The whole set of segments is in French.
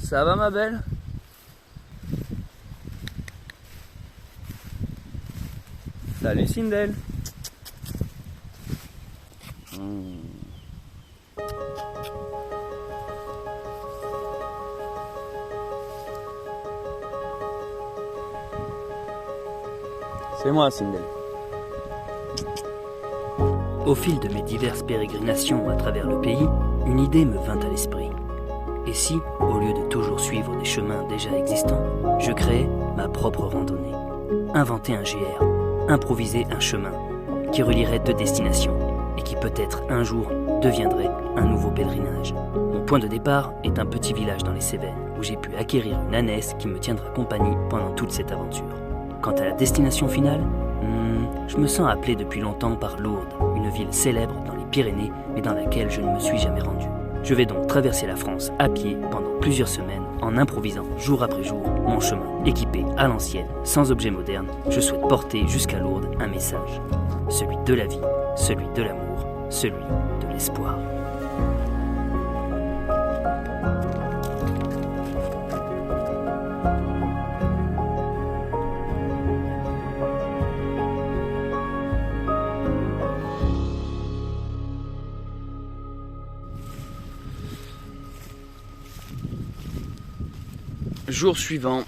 Ça va ma belle? Salut Sindel. C'est moi Sindel. Au fil de mes diverses pérégrinations à travers le pays, une idée me vint à l'esprit. Et si, au lieu de toujours suivre des chemins déjà existants, je créais ma propre randonnée? Inventer un GR, improviser un chemin qui relierait deux destinations et qui peut-être un jour deviendrait un nouveau pèlerinage. Mon point de départ est un petit village dans les Cévennes où j'ai pu acquérir une ânesse qui me tiendra compagnie pendant toute cette aventure. Quant à la destination finale, je me sens appelé depuis longtemps par Lourdes, une ville célèbre dans les Pyrénées mais dans laquelle je ne me suis jamais rendu. Je vais donc traverser la France à pied pendant plusieurs semaines en improvisant jour après jour mon chemin. Équipé à l'ancienne, sans objet moderne, je souhaite porter jusqu'à Lourdes un message. Celui de la vie, celui de l'amour, celui de l'espoir. Jour suivant,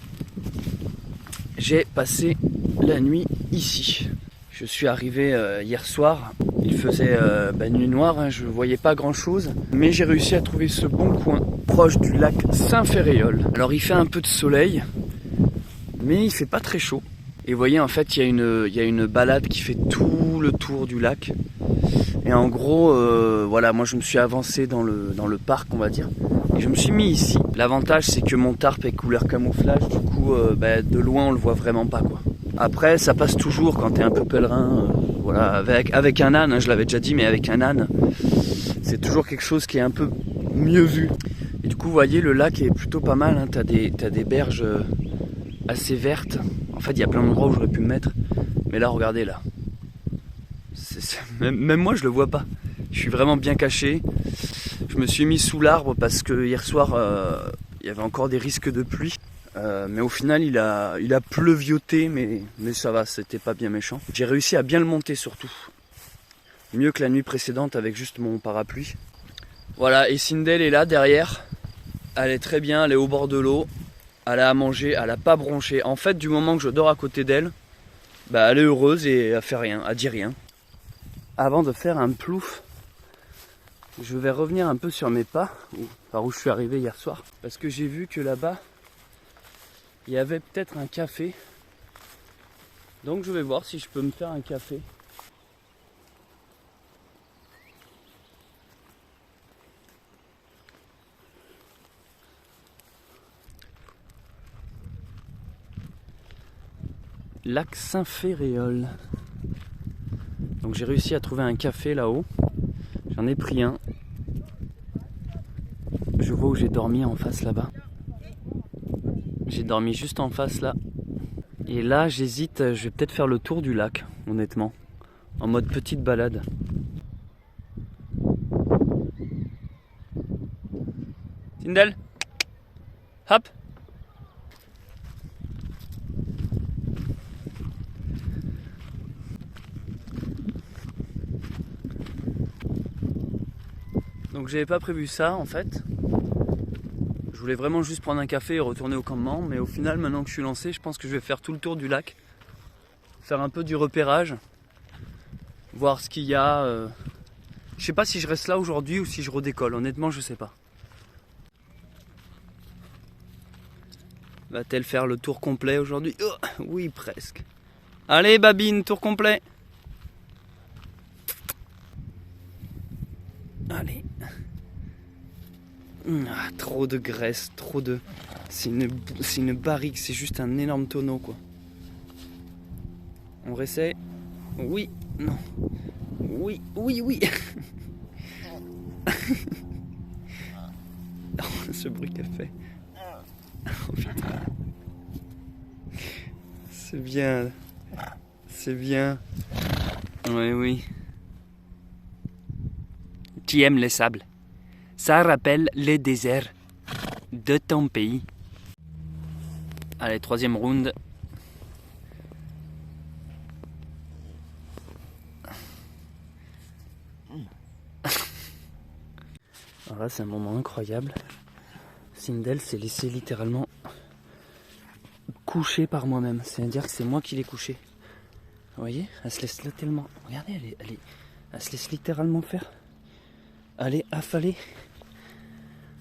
j'ai passé la nuit ici. Je suis arrivé hier soir, il faisait nuit noire, je ne voyais pas grand chose, mais j'ai réussi à trouver ce bon coin proche du lac Saint-Ferréol. Alors il fait un peu de soleil, mais il fait pas très chaud. Et vous voyez, en fait, il y a une balade qui fait tout le tour du lac. Et en gros, voilà, moi je me suis avancé dans le parc, on va dire. Et je me suis mis ici. L'avantage, c'est que mon tarp est couleur camouflage, du coup, de loin, on le voit vraiment pas, quoi. Après, ça passe toujours quand t'es un peu pèlerin, voilà, avec un âne, hein, je l'avais déjà dit, mais avec un âne, c'est toujours quelque chose qui est un peu mieux vu. Et du coup, vous voyez, le lac est plutôt pas mal, hein, t'as des berges assez vertes. En fait, il y a plein d'endroits où j'aurais pu me mettre, mais là, regardez, là. Même moi, je le vois pas. Je suis vraiment bien caché. Je me suis mis sous l'arbre parce que hier soir, il y avait encore des risques de pluie. Mais au final, il a pleuvioté, mais ça va, c'était pas bien méchant. J'ai réussi à bien le monter surtout. Mieux que la nuit précédente avec juste mon parapluie. Voilà, et Sindel est là derrière. Elle est très bien, elle est au bord de l'eau. Elle a à manger, elle a pas bronché. En fait, du moment que je dors à côté d'elle, elle est heureuse et elle fait rien, elle dit rien. Avant de faire un plouf, je vais revenir un peu sur mes pas, par où je suis arrivé hier soir, parce que j'ai vu que là-bas, il y avait peut-être un café. Donc je vais voir si je peux me faire un café. Lac Saint-Ferréol. Donc j'ai réussi à trouver un café là-haut. J'en ai pris un. Je vois où j'ai dormi en face là-bas. J'ai dormi juste en face là. Et là j'hésite, je vais peut-être faire le tour du lac, honnêtement. En mode petite balade. Sindel, hop. Donc j'avais pas prévu ça en fait. Je voulais vraiment juste prendre un café et retourner au campement, mais au final, maintenant que je suis lancé, je pense que je vais faire tout le tour du lac, faire un peu du repérage, voir ce qu'il y a. Je sais pas si je reste là aujourd'hui ou si je redécolle, honnêtement je sais pas. Va-t-elle faire le tour complet aujourd'hui? Oh, oui, presque. Allez Babine, tour complet. Allez. Ah, trop de graisse, trop de... C'est une barrique, c'est juste un énorme tonneau quoi. On réessaye. Oui, non. Oui, oui, oui. Oh, ce bruit qu'elle fait. Oh putain. C'est bien. C'est bien. Oui, oui. Tu aimes les sables. Ça rappelle les déserts. de ton pays. Allez, troisième round. Alors là, c'est un moment incroyable. Sindel s'est laissé littéralement coucher par moi-même. C'est-à-dire que c'est moi qui l'ai couché. Vous voyez, elle se laisse là tellement... Regardez, elle se laisse littéralement faire. Elle est affalée.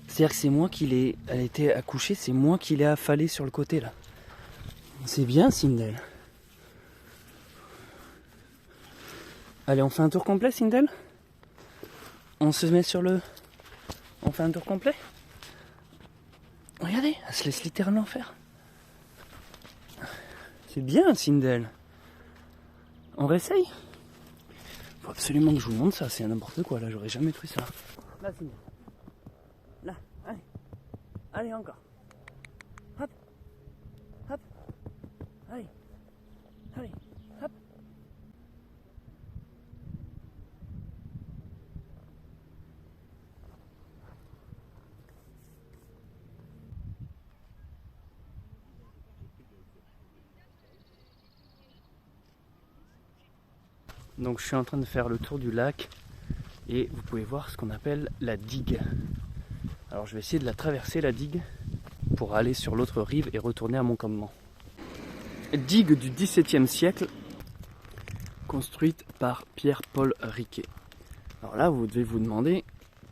C'est-à-dire que c'est moi qui l'ai... Elle était accouchée, c'est moi qui l'ai affalée sur le côté là. C'est bien, Sindel. Allez, on fait un tour complet, Sindel? On se met sur le... On fait un tour complet? Regardez, elle se laisse littéralement faire. C'est bien, Sindel. On réessaye? Faut absolument que je vous montre ça, c'est n'importe quoi, là, j'aurais jamais cru ça. Là, Sindel. Là, allez. Allez, encore. Hop. Hop. Allez. Allez. Hop. Donc je suis en train de faire le tour du lac et vous pouvez voir ce qu'on appelle la digue. Alors je vais essayer de la traverser, la digue, pour aller sur l'autre rive et retourner à mon campement. Digue du XVIIe siècle, construite par Pierre-Paul Riquet. Alors là vous devez vous demander,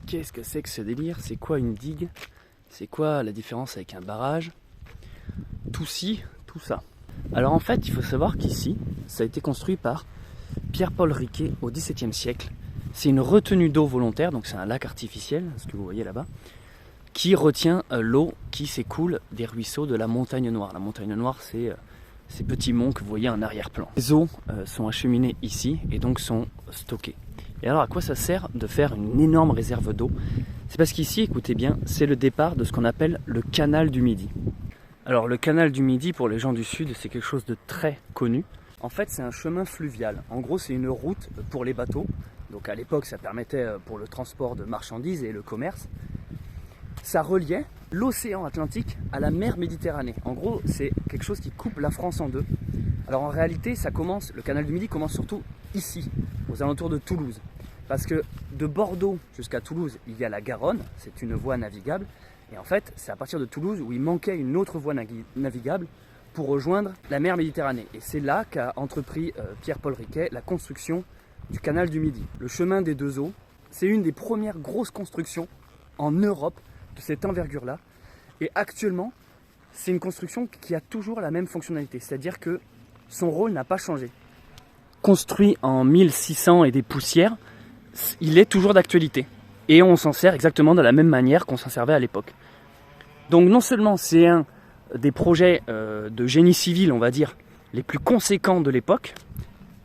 qu'est-ce que c'est que ce délire? C'est quoi une digue? C'est quoi la différence avec un barrage? Tout ci, tout ça. Alors en fait il faut savoir qu'ici, ça a été construit par Pierre-Paul Riquet au XVIIe siècle. C'est une retenue d'eau volontaire, donc c'est un lac artificiel, ce que vous voyez là-bas, qui retient l'eau qui s'écoule des ruisseaux de la Montagne Noire. La Montagne Noire, c'est ces petits monts que vous voyez en arrière-plan. Les eaux sont acheminées ici et donc sont stockées. Et alors à quoi ça sert de faire une énorme réserve d'eau? C'est parce qu'ici, écoutez bien, c'est le départ de ce qu'on appelle le canal du Midi. Alors le canal du Midi, pour les gens du Sud, c'est quelque chose de très connu. En fait, c'est un chemin fluvial. En gros, c'est une route pour les bateaux. Donc à l'époque, ça permettait pour le transport de marchandises et le commerce. Ça reliait l'océan Atlantique à la mer Méditerranée. En gros, c'est quelque chose qui coupe la France en deux. Alors en réalité, le canal du Midi commence surtout ici, aux alentours de Toulouse. Parce que de Bordeaux jusqu'à Toulouse, il y a la Garonne, c'est une voie navigable. Et en fait, c'est à partir de Toulouse où il manquait une autre voie navigable pour rejoindre la mer Méditerranée. Et c'est là qu'a entrepris Pierre-Paul Riquet la construction du canal du Midi. Le chemin des deux eaux, c'est une des premières grosses constructions en Europe de cette envergure-là. Et actuellement, c'est une construction qui a toujours la même fonctionnalité, c'est-à-dire que son rôle n'a pas changé. Construit en 1600 et des poussières, il est toujours d'actualité. Et on s'en sert exactement de la même manière qu'on s'en servait à l'époque. Donc non seulement c'est un des projets de génie civil, on va dire, les plus conséquents de l'époque,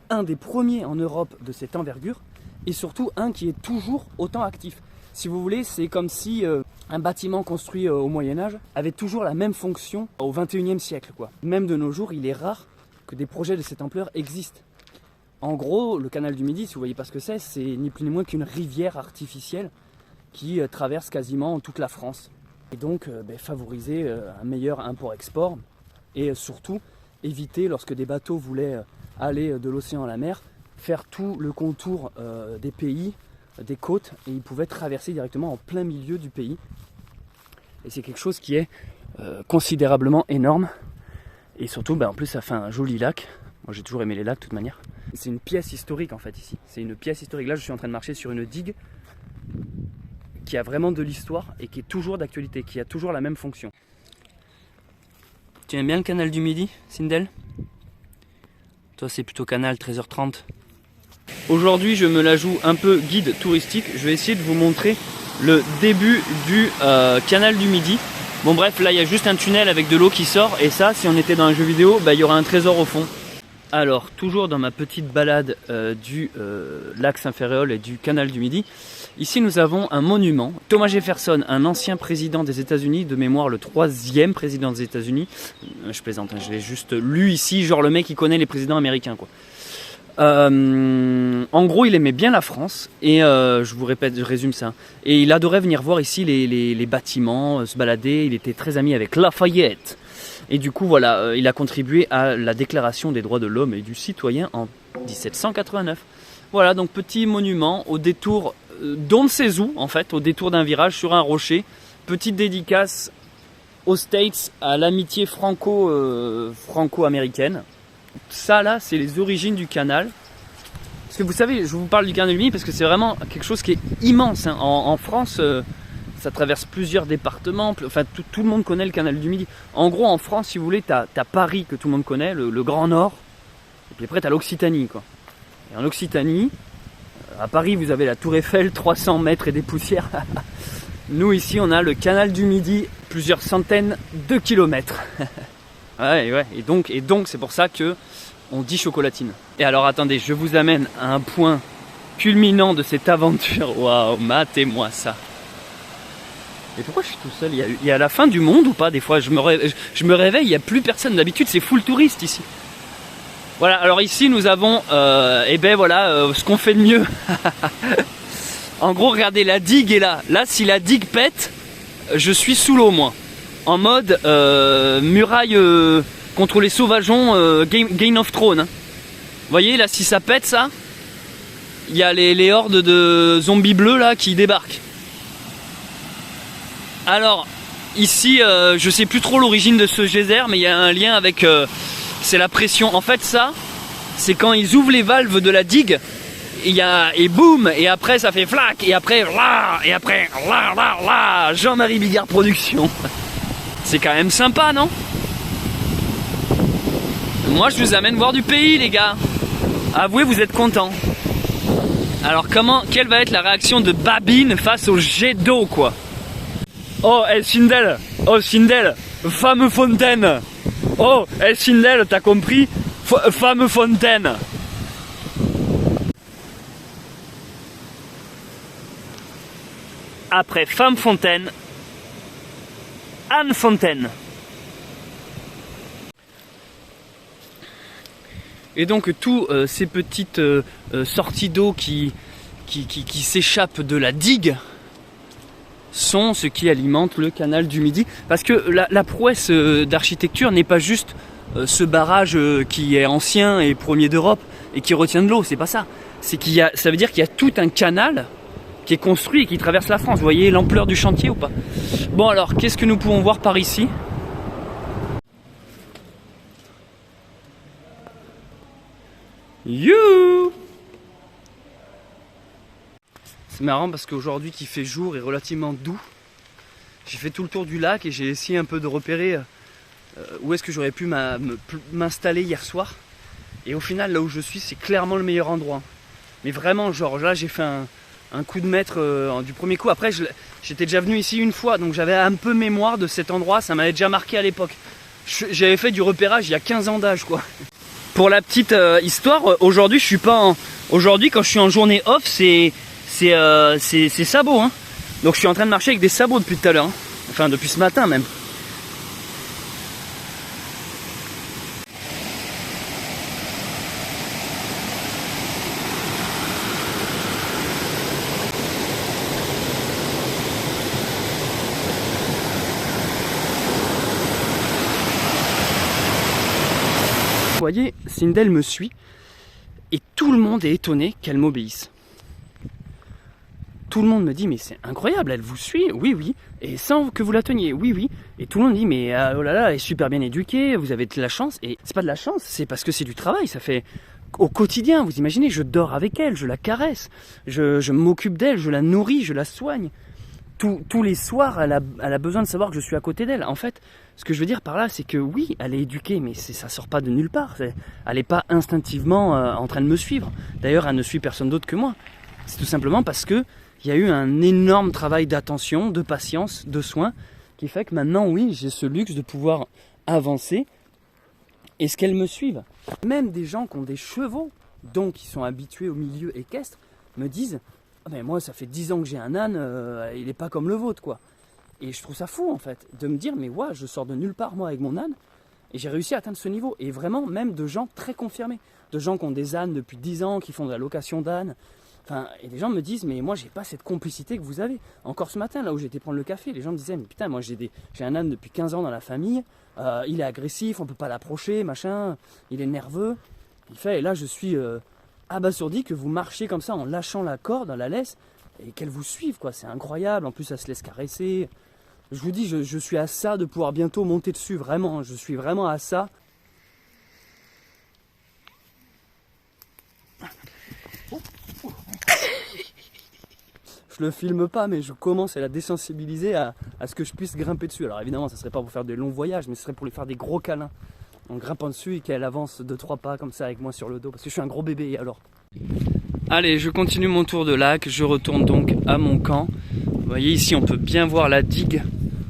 un des premiers en Europe de cette envergure, et surtout un qui est toujours autant actif. Si vous voulez, c'est comme si un bâtiment construit au Moyen-Âge avait toujours la même fonction au XXIe siècle, quoi. Même de nos jours, il est rare que des projets de cette ampleur existent. En gros, le canal du Midi, si vous voyez pas ce que c'est ni plus ni moins qu'une rivière artificielle qui traverse quasiment toute la France. Et donc favoriser un meilleur import-export et surtout éviter, lorsque des bateaux voulaient aller de l'océan à la mer, faire tout le contour des pays, des côtes, et ils pouvaient traverser directement en plein milieu du pays. Et c'est quelque chose qui est considérablement énorme. Et surtout, en plus, ça fait un joli lac. Moi, j'ai toujours aimé les lacs de toute manière. C'est une pièce historique en fait ici. C'est une pièce historique. Là, je suis en train de marcher sur une digue qui a vraiment de l'histoire et qui est toujours d'actualité, qui a toujours la même fonction. Tu aimes bien le canal du Midi, Sindel? Toi, c'est plutôt canal 13h30. Aujourd'hui, je me la joue un peu guide touristique. Je vais essayer de vous montrer le début du canal du Midi. Bon bref, là il y a juste un tunnel avec de l'eau qui sort, et ça, si on était dans un jeu vidéo, il y aura un trésor au fond. Alors, toujours dans ma petite balade du lac Saint-Ferréol et du canal du Midi, ici nous avons un monument. Thomas Jefferson, un ancien président des États-Unis, de mémoire le 3e président des États-Unis. Je plaisante, je l'ai juste lu ici, genre le mec qui connaît les présidents américains, quoi. En gros, il aimait bien la France et je vous répète, je résume ça. Et il adorait venir voir ici les bâtiments, se balader. Il était très ami avec Lafayette. Et du coup, voilà, il a contribué à la Déclaration des droits de l'homme et du citoyen en 1789. Voilà, donc petit monument au détour d'on ne sait où, en fait, au détour d'un virage sur un rocher. Petite dédicace aux States, à l'amitié franco-américaine. Ça là, c'est les origines du canal. Parce que vous savez, je vous parle du canal du Midi parce que c'est vraiment quelque chose qui est immense. Hein. En France, ça traverse plusieurs départements. Enfin, tout le monde connaît le canal du Midi. En gros, en France, si vous voulez, t'as Paris que tout le monde connaît, le Grand Nord. Et puis après, t'as l'Occitanie, quoi. Et en Occitanie, à Paris, vous avez la Tour Eiffel, 300 mètres et des poussières. Nous, ici, on a le canal du Midi, plusieurs centaines de kilomètres. Ouais. Et donc, c'est pour ça que on dit chocolatine. Et alors, attendez, je vous amène à un point culminant de cette aventure. Waouh, matez-moi ça. Et pourquoi je suis tout seul? Il y a la fin du monde ou pas? Des fois, je me réveille, il n'y a plus personne. D'habitude, c'est full touriste ici. Voilà, alors ici, nous avons, ce qu'on fait de mieux. En gros, regardez, la digue est là. Là, si la digue pète, je suis sous l'eau, moi. En mode muraille contre les sauvageons Game of Thrones. Hein. Vous voyez, là, si ça pète, ça, il y a les hordes de zombies bleus, là, qui débarquent. Alors, ici, je sais plus trop l'origine de ce geyser, mais il y a un lien avec... c'est la pression. En fait, ça, c'est quand ils ouvrent les valves de la digue, et boum, et après ça fait flac, et après Jean-Marie Bigard Productions. C'est quand même sympa, non? Moi, je vous amène voir du pays, les gars. Avouez, vous êtes contents. Alors, quelle va être la réaction de Babine face au jet d'eau, quoi? Oh, Sindel, femme fontaine. Oh, Sindel, t'as compris? Femme fontaine. Après Femme Fontaine, Anne Fontaine. Et donc tous ces petites sorties d'eau qui s'échappent de la digue sont ce qui alimente le canal du Midi. Parce que la prouesse d'architecture n'est pas juste ce barrage qui est ancien et premier d'Europe et qui retient de l'eau, c'est pas ça. Ça veut dire qu'il y a tout un canal qui est construit et qui traverse la France. Vous voyez l'ampleur du chantier ou pas? Bon alors, qu'est-ce que nous pouvons voir par ici? You! C'est marrant parce qu'aujourd'hui qui fait jour et relativement doux, j'ai fait tout le tour du lac et j'ai essayé un peu de repérer où est-ce que j'aurais pu m'installer hier soir. Et au final, là où je suis, c'est clairement le meilleur endroit. Mais vraiment, genre là, j'ai fait un coup de maître du premier coup. Après, j'étais déjà venu ici une fois, donc j'avais un peu mémoire de cet endroit. Ça m'avait déjà marqué à l'époque. J'avais fait du repérage il y a 15 ans d'âge, quoi. Pour la petite histoire, aujourd'hui, je suis pas aujourd'hui, quand je suis en journée off, c'est sabots. Hein. Donc je suis en train de marcher avec des sabots depuis tout à l'heure. Hein. Enfin, depuis ce matin même. Vous voyez, Sindel me suit et tout le monde est étonné qu'elle m'obéisse. Tout le monde me dit mais c'est incroyable, elle vous suit, oui, et sans que vous la teniez, oui. Et tout le monde dit mais oh là là, elle est super bien éduquée, vous avez de la chance. Et c'est pas de la chance, c'est parce que c'est du travail, ça fait au quotidien, vous imaginez, je dors avec elle, je la caresse, je m'occupe d'elle, je la nourris, je la soigne. Tous les soirs, elle a besoin de savoir que je suis à côté d'elle. En fait, ce que je veux dire par là, c'est que oui, elle est éduquée, mais ça sort pas de nulle part. Elle n'est pas instinctivement en train de me suivre. D'ailleurs, elle ne suit personne d'autre que moi. C'est tout simplement parce que il y a eu un énorme travail d'attention, de patience, de soin, qui fait que maintenant, oui, j'ai ce luxe de pouvoir avancer et ce qu'elle me suive. Même des gens qui ont des chevaux, donc qui sont habitués au milieu équestre, me disent « Mais moi, ça fait 10 ans que j'ai un âne, il n'est pas comme le vôtre, quoi. » Et je trouve ça fou, en fait, de me dire « Mais ouais, je sors de nulle part, moi, avec mon âne. » Et j'ai réussi à atteindre ce niveau. Et vraiment, même de gens très confirmés. De gens qui ont des ânes depuis 10 ans, qui font de la location d'ânes. Enfin, et des gens me disent, mais moi, j'ai pas cette complicité que vous avez. Encore ce matin, là où j'étais prendre le café, les gens me disaient, mais putain, moi, j'ai un âne depuis 15 ans dans la famille. Il est agressif, on peut pas l'approcher, machin. Il est nerveux. Et là, je suis abasourdi que vous marchiez comme ça en lâchant la corde, la laisse, et qu'elle vous suive, quoi. C'est incroyable. En plus, ça se laisse caresser. Je vous dis, je suis à ça de pouvoir bientôt monter dessus, vraiment. Je suis vraiment à ça. Je le filme pas, mais je commence à la désensibiliser à ce que je puisse grimper dessus. Alors évidemment, ça serait pas pour faire des longs voyages, mais ce serait pour lui faire des gros câlins. En grimpant dessus et qu'elle avance 2-3 pas comme ça avec moi sur le dos, parce que je suis un gros bébé alors. Allez, je continue mon tour de lac, je retourne donc à mon camp. Vous voyez ici, on peut bien voir la digue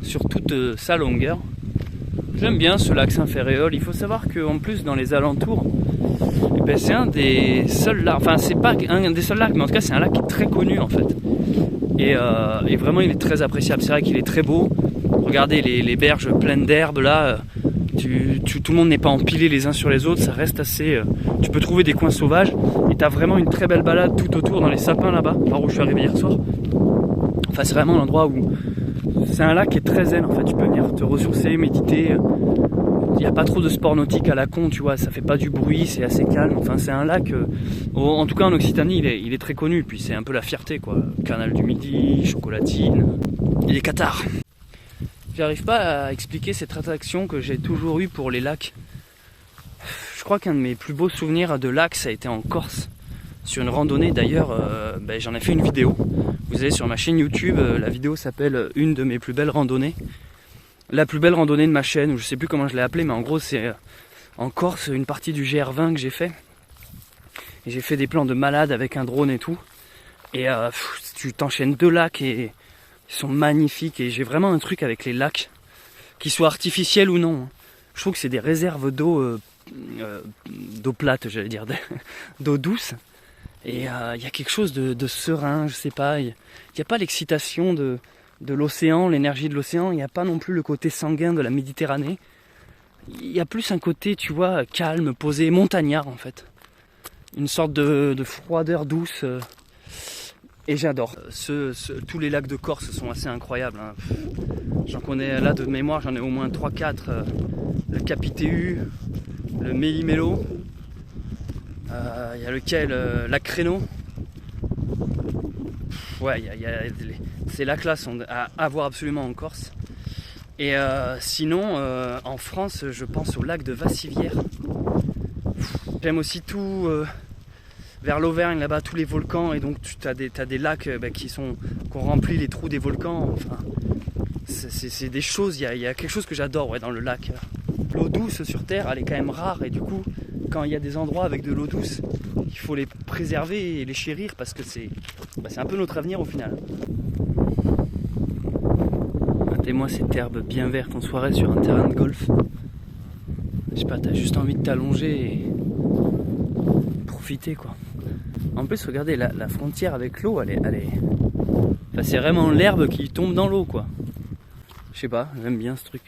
sur toute sa longueur. J'aime bien ce lac Saint-Ferréol. Il faut savoir qu'en plus, dans les alentours, c'est un des seuls lacs, enfin c'est pas un des seuls lacs, mais en tout cas c'est un lac qui est très connu en fait. Et vraiment il est très appréciable, c'est vrai qu'il est très beau. Regardez les berges pleines d'herbe là, tout le monde n'est pas empilé les uns sur les autres, ça reste assez... tu peux trouver des coins sauvages et tu as vraiment une très belle balade tout autour dans les sapins là-bas, par où je suis arrivé hier soir. Enfin c'est vraiment l'endroit où... C'est un lac qui est très zen en fait, tu peux venir te ressourcer, méditer. Il n'y a pas trop de sport nautique à la con, tu vois, ça fait pas du bruit, c'est assez calme. Enfin, c'est un lac, en tout cas en Occitanie, il est très connu. Puis c'est un peu la fierté, quoi. Canal du Midi, chocolatine, et les cathares. J'arrive pas à expliquer cette attraction que j'ai toujours eue pour les lacs. Je crois qu'un de mes plus beaux souvenirs de lac, ça a été en Corse. Sur une randonnée, d'ailleurs, j'en ai fait une vidéo. Vous allez sur ma chaîne YouTube, la vidéo s'appelle « Une de mes plus belles randonnées ». La plus belle randonnée de ma chaîne, ou je sais plus comment je l'ai appelée, mais en gros c'est en Corse, une partie du GR20 que j'ai fait. Et j'ai fait des plans de malade avec un drone et tout. Et tu t'enchaînes 2 lacs et ils sont magnifiques. Et j'ai vraiment un truc avec les lacs, qu'ils soient artificiels ou non. Je trouve que c'est des réserves d'eau plate, j'allais dire, d'eau douce. Et il y a quelque chose de serein, je sais pas. Il n'y a pas l'excitation de l'océan, l'énergie de l'océan, il n'y a pas non plus le côté sanguin de la Méditerranée. Il y a plus un côté, tu vois, calme, posé, montagnard en fait. Une sorte de froideur douce. Et j'adore. Tous les lacs de Corse sont assez incroyables. Hein. J'en connais là de mémoire, j'en ai au moins 3-4. Le Capitéu, le Méli-Mélo. Il y a lequel Lac Créneau. Ouais, ces lacs-là sont à voir absolument en Corse. Et sinon, en France, je pense au lac de Vassivière. J'aime aussi tout vers l'Auvergne, là-bas, tous les volcans. Et donc, tu as des lacs qui ont rempli les trous des volcans. Enfin, c'est des choses, il y a quelque chose que j'adore dans le lac. L'eau douce sur Terre, elle est quand même rare. Et du coup, quand il y a des endroits avec de l'eau douce, il faut les préserver et les chérir parce que c'est un peu notre avenir au final. Regardez-moi cette herbe bien verte en soirée sur un terrain de golf. Je sais pas, t'as juste envie de t'allonger et profiter quoi. En plus, regardez, la frontière avec l'eau, elle est... Enfin, c'est vraiment l'herbe qui tombe dans l'eau quoi. Je sais pas, j'aime bien ce truc.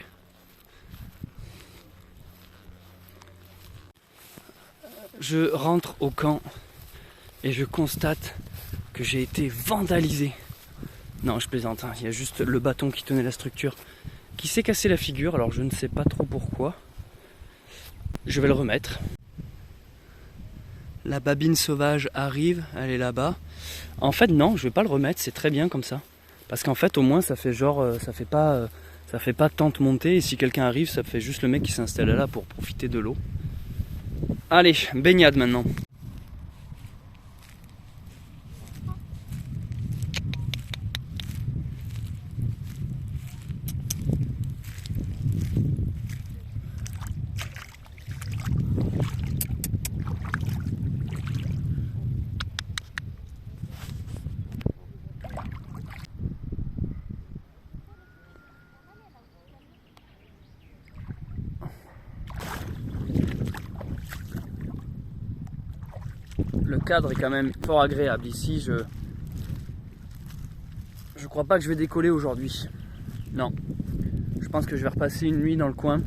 Je rentre au camp et je constate que j'ai été vandalisé. Non, je plaisante, hein. Il y a juste le bâton qui tenait la structure qui s'est cassé la figure, alors je ne sais pas trop pourquoi. Je vais le remettre. La babine sauvage arrive, elle est là-bas. En fait non, je vais pas le remettre, c'est très bien comme ça. Parce qu'en fait au moins ça fait genre, ça fait pas tente montée et si quelqu'un arrive, ça fait juste le mec qui s'installe là pour profiter de l'eau. Allez, baignade maintenant. Le cadre est quand même fort agréable ici. Je crois pas que je vais décoller aujourd'hui. Non. Je pense que je vais repasser une nuit dans le coin.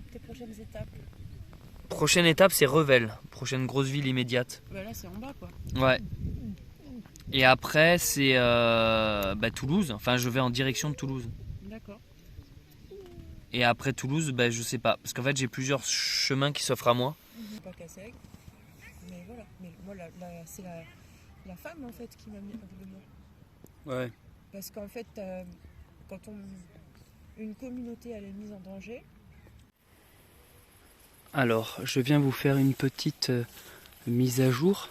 tes prochaines étapes? Prochaine étape, c'est Revel, prochaine grosse ville immédiate. Bah là, c'est en bas, quoi. Ouais. Et après, c'est Toulouse. Enfin, je vais en direction de Toulouse. D'accord. Et après Toulouse, je sais pas. Parce qu'en fait, j'ai plusieurs chemins qui s'offrent à moi. Pas cassé. Mais voilà. Mais moi, c'est la femme, en fait, qui m'a mis à moi. Ouais. Parce qu'en fait, quand une communauté elle est mise en danger. Alors, je viens vous faire une petite mise à jour.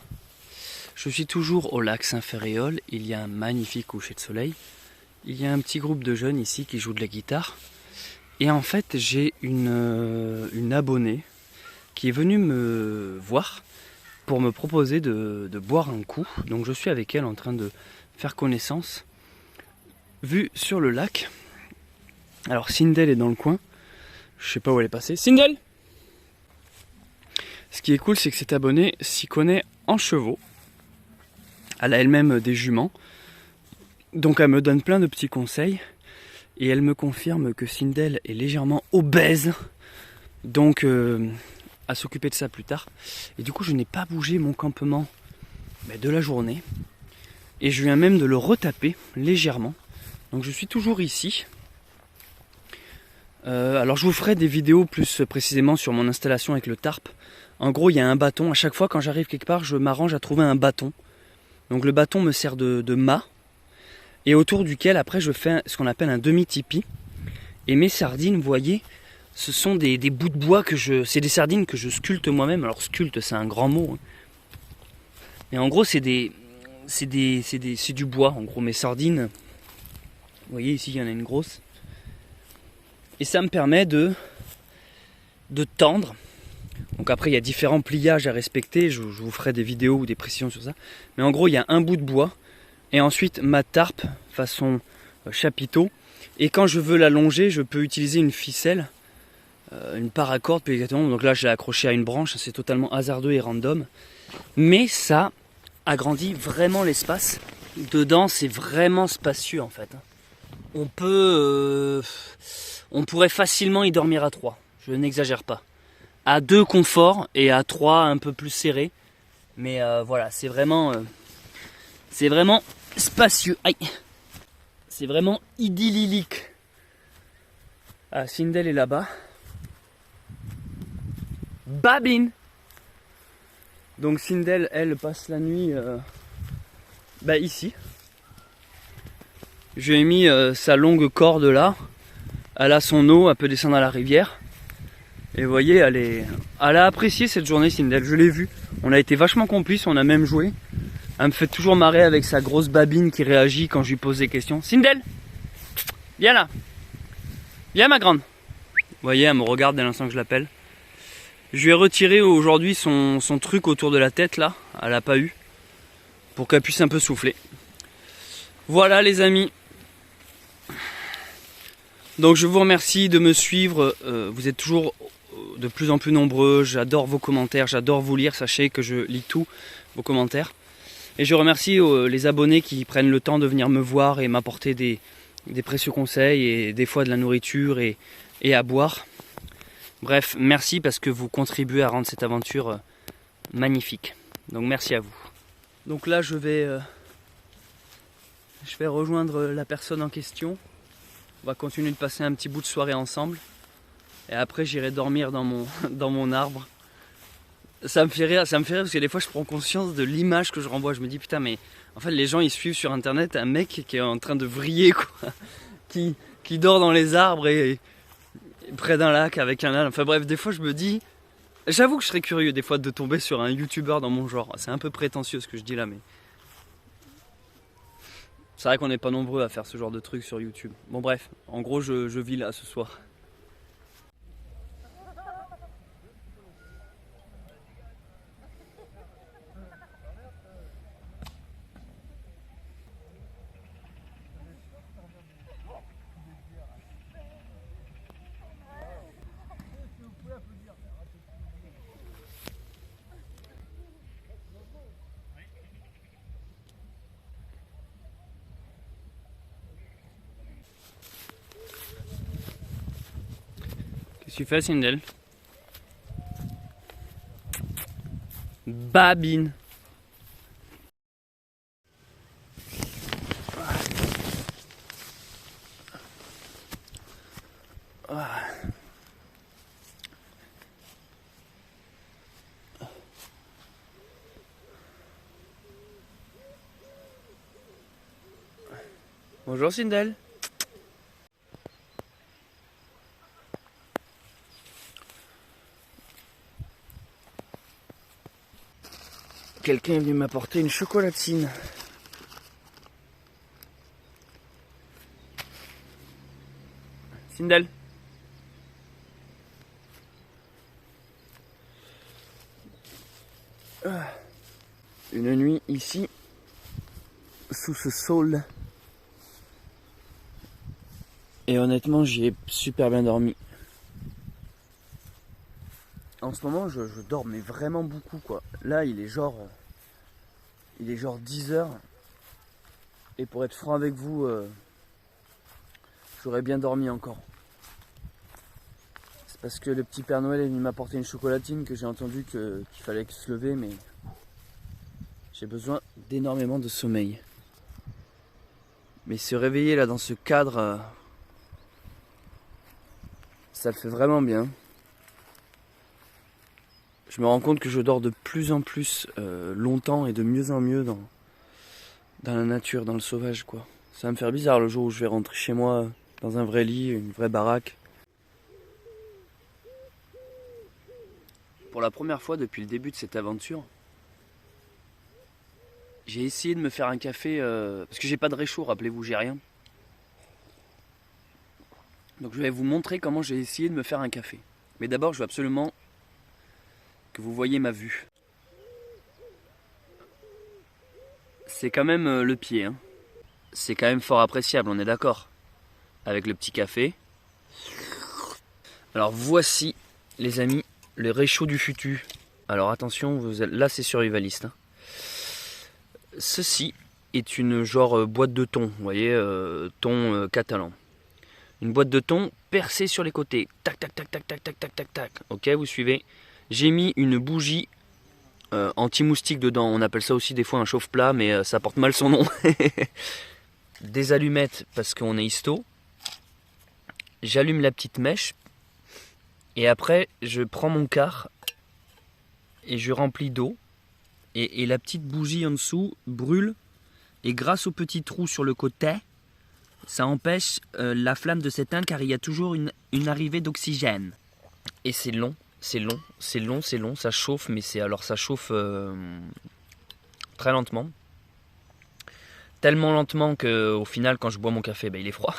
Je suis toujours au lac Saint-Ferréol. Il y a un magnifique coucher de soleil. Il y a un petit groupe de jeunes ici qui jouent de la guitare. Et en fait, j'ai une abonnée qui est venue me voir pour me proposer de boire un coup. Donc je suis avec elle en train de faire connaissance. Vue sur le lac. Alors Sindel est dans le coin. Je sais pas où elle est passée. Sindel! Ce qui est cool, c'est que cette abonnée s'y connaît en chevaux. Elle a elle-même des juments. Donc elle me donne plein de petits conseils. Et elle me confirme que Sindel est légèrement obèse. Donc à s'occuper de ça plus tard. Et du coup, je n'ai pas bougé mon campement de la journée. Et je viens même de le retaper légèrement. Donc je suis toujours ici. Alors je vous ferai des vidéos plus précisément sur mon installation avec le tarp. En gros, il y a un bâton. À chaque fois quand j'arrive quelque part, je m'arrange à trouver un bâton. Donc le bâton me sert de mât. Et autour duquel après je fais ce qu'on appelle un demi-tipi. Et mes sardines, vous voyez, ce sont des bouts de bois c'est des sardines que je sculpte moi-même. Alors sculpte, c'est un grand mot. Mais en gros, c'est du bois. En gros, mes sardines, vous voyez ici, il y en a une grosse. Et ça me permet de tendre. Donc après, il y a différents pliages à respecter. Je vous ferai des vidéos ou des précisions sur ça. Mais en gros, il y a un bout de bois. Et ensuite, ma tarpe façon chapiteau. Et quand je veux l'allonger, je peux utiliser une ficelle. Une paracorde plus exactement. Donc là, je l'ai accroché à une branche. C'est totalement hasardeux et random. Mais ça agrandit vraiment l'espace. Dedans, c'est vraiment spacieux en fait. On pourrait facilement y dormir à 3. Je n'exagère pas. À 2 confort et à 3 un peu plus serré. Mais voilà, c'est vraiment spacieux. Aïe. C'est vraiment idyllique. Ah, Sindel est là-bas. Babine. Donc Sindel, elle passe la nuit ici. Je lui ai mis sa longue corde là. Elle a son eau, elle peut descendre à la rivière. Et vous voyez, elle a apprécié cette journée, Sindel, je l'ai vue. On a été vachement complices, on a même joué. Elle me fait toujours marrer avec sa grosse babine qui réagit quand je lui pose des questions. Sindel, viens là. Viens ma grande. Vous voyez, elle me regarde dès l'instant que je l'appelle. Je lui ai retiré aujourd'hui son truc autour de la tête là. Elle n'a pas eu. Pour qu'elle puisse un peu souffler. Voilà les amis. Donc je vous remercie de me suivre. Vous êtes toujours de plus en plus nombreux. J'adore vos commentaires. J'adore vous lire. Sachez que je lis tous vos commentaires. Et je remercie les abonnés qui prennent le temps de venir me voir et m'apporter des précieux conseils et des fois de la nourriture et à boire. Bref, merci parce que vous contribuez à rendre cette aventure magnifique. Donc merci à vous. Donc là je vais rejoindre la personne en question. On va continuer de passer un petit bout de soirée ensemble. Et après j'irai dormir dans mon arbre. Ça me fait rire parce que des fois je prends conscience de l'image que je renvoie. Je me dis putain mais en fait les gens ils suivent sur internet un mec qui est en train de vriller quoi. Qui dort dans les arbres et près d'un lac avec un âne. Enfin bref, des fois je me dis, j'avoue que je serais curieux des fois de tomber sur un youtubeur dans mon genre. C'est un peu prétentieux ce que je dis là mais c'est vrai qu'on n'est pas nombreux à faire ce genre de trucs sur YouTube. Bon bref, en gros je vis là ce soir. Qu'est-ce que tu fais, Sindel? Babine. Bonjour Sindel. Quelqu'un est venu m'apporter une chocolatine. Sindel. Une nuit ici, sous ce saule. Et honnêtement, j'y ai super bien dormi. En ce moment, je dors mais vraiment beaucoup quoi. Là, il est genre 10 h. Et pour être franc avec vous, j'aurais bien dormi encore. C'est parce que le petit Père Noël est venu m'apporter une chocolatine que j'ai entendu qu'il fallait se lever, mais j'ai besoin d'énormément de sommeil. Mais se réveiller là dans ce cadre, ça le fait vraiment bien. Je me rends compte que je dors de plus en plus longtemps et de mieux en mieux dans la nature, dans le sauvage quoi. Ça va me faire bizarre le jour où je vais rentrer chez moi dans un vrai lit, une vraie baraque. Pour la première fois depuis le début de cette aventure, j'ai essayé de me faire un café parce que j'ai pas de réchaud, rappelez-vous, j'ai rien. Donc je vais vous montrer comment j'ai essayé de me faire un café. Mais d'abord, je veux absolument que vous voyez ma vue. C'est quand même le pied, hein. C'est quand même fort appréciable, on est d'accord. Avec le petit café. Alors voici, les amis, le réchaud du futu. Alors attention, là c'est survivaliste, hein. Ceci est une genre boîte de thon, vous voyez, thon catalan. Une boîte de thon percée sur les côtés. Tac, tac, tac, tac, tac, tac, tac, tac, tac. Ok, vous suivez. J'ai mis une bougie anti-moustique dedans. On appelle ça aussi des fois un chauffe-plat, mais ça porte mal son nom. Des allumettes parce qu'on est histo. J'allume la petite mèche. Et après, je prends mon quart et je remplis d'eau. Et la petite bougie en dessous brûle. Et grâce au petit trou sur le côté, ça empêche la flamme de s'éteindre car il y a toujours une arrivée d'oxygène. Et c'est long, c'est long, c'est long, c'est long. Ça chauffe, mais ça chauffe très lentement. Tellement lentement qu'au final, quand je bois mon café, il est froid.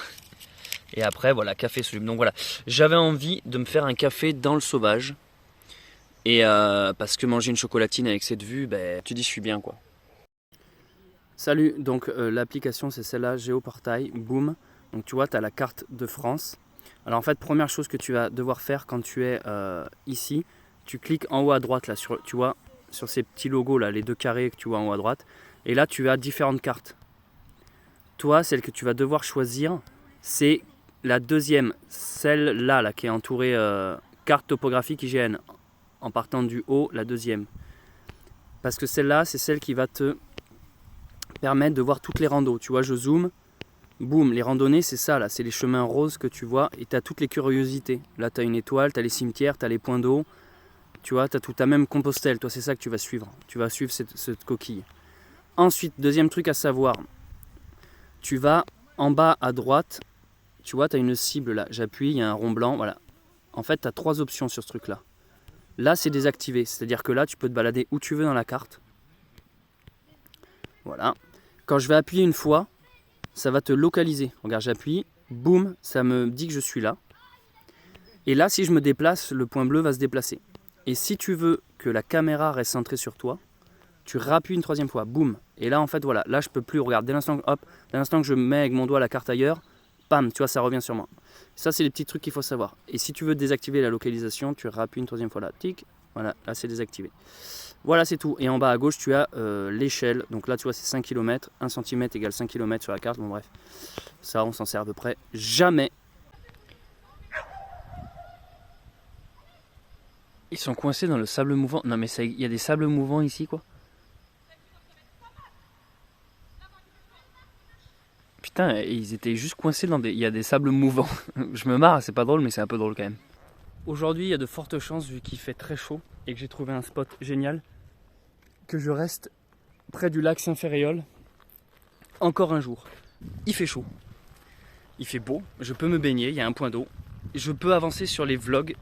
Et après, voilà, café soluble. Donc voilà, j'avais envie de me faire un café dans le sauvage. Et parce que manger une chocolatine avec cette vue, tu dis je suis bien quoi. Salut, donc l'application c'est celle-là, Géoportail, boum. Donc tu vois, tu as la carte de France. Alors en fait, première chose que tu vas devoir faire quand tu es ici, tu cliques en haut à droite, là, tu vois, sur ces petits logos, là, les deux carrés que tu vois en haut à droite. Et là, tu as différentes cartes. Toi, celle que tu vas devoir choisir, c'est la deuxième, celle-là, là, qui est entourée carte topographique IGN. En partant du haut, la deuxième. Parce que celle-là, c'est celle qui va te permettre de voir toutes les randos. Tu vois, je zoome, boum, les randonnées, c'est ça, là, c'est les chemins roses que tu vois, et tu as toutes les curiosités. Là, tu as une étoile, tu as les cimetières, tu as les points d'eau, tu vois, tu as tout, tu as même Compostelle, toi, c'est ça que tu vas suivre. Tu vas suivre cette coquille. Ensuite, deuxième truc à savoir, tu vas en bas à droite, tu vois, tu as une cible là, j'appuie, il y a un rond blanc, voilà. En fait, tu as trois options sur ce truc-là. Là, c'est désactivé, c'est-à-dire que là, tu peux te balader où tu veux dans la carte. Voilà. Quand je vais appuyer une fois, ça va te localiser. Regarde, j'appuie, boum, ça me dit que je suis là. Et là, si je me déplace, le point bleu va se déplacer. Et si tu veux que la caméra reste centrée sur toi, tu rappuies une troisième fois, boum. Et là, en fait, voilà, là, je peux plus. Regarde, dès l'instant que je mets avec mon doigt la carte ailleurs, pam, tu vois, ça revient sur moi. Ça, c'est les petits trucs qu'il faut savoir. Et si tu veux désactiver la localisation, tu rappuies une troisième fois là, tic, voilà, là, c'est désactivé. Voilà, c'est tout. Et en bas à gauche, tu as l'échelle. Donc là, tu vois, c'est 5 km. 1 cm égale 5 km sur la carte. Bon, bref. Ça, on s'en sert à peu près jamais. Ils sont coincés dans le sable mouvant. Non mais il y a des sables mouvants ici quoi. Putain, ils étaient juste coincés dans des... Il y a des sables mouvants. Je me marre, c'est pas drôle mais c'est un peu drôle quand même. Aujourd'hui il y a de fortes chances vu qu'il fait très chaud et que j'ai trouvé un spot génial que je reste près du lac Saint-Ferréol encore un jour. Il fait chaud, il fait beau, je peux me baigner, il y a un point d'eau. Je peux avancer sur les vlogs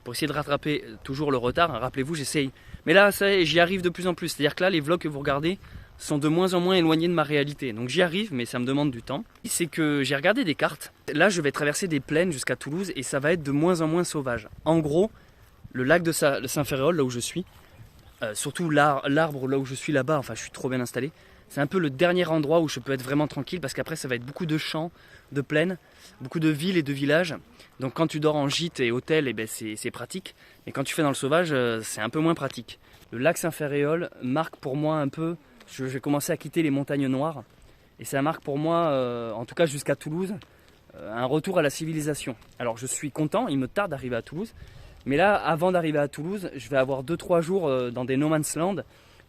pour essayer de rattraper toujours le retard. Rappelez-vous, j'essaye. Mais là, j'y arrive de plus en plus. C'est-à-dire que là, les vlogs que vous regardez sont de moins en moins éloignés de ma réalité. Donc j'y arrive, mais ça me demande du temps. C'est que j'ai regardé des cartes. Là, je vais traverser des plaines jusqu'à Toulouse et ça va être de moins en moins sauvage. En gros, le lac de Saint-Ferréol, là où je suis, surtout l'arbre là où je suis là-bas, enfin je suis trop bien installé, c'est un peu le dernier endroit où je peux être vraiment tranquille parce qu'après ça va être beaucoup de champs, de plaines, beaucoup de villes et de villages. Donc quand tu dors en gîte et hôtel, eh ben c'est pratique. Mais quand tu fais dans le sauvage, c'est un peu moins pratique. Le lac Saint-Ferréol marque pour moi un peu, je vais commencer à quitter les montagnes noires. Et ça marque pour moi, en tout cas jusqu'à Toulouse, un retour à la civilisation. Alors je suis content, il me tarde d'arriver à Toulouse. Mais là, avant d'arriver à Toulouse, je vais avoir 2-3 jours dans des no man's land.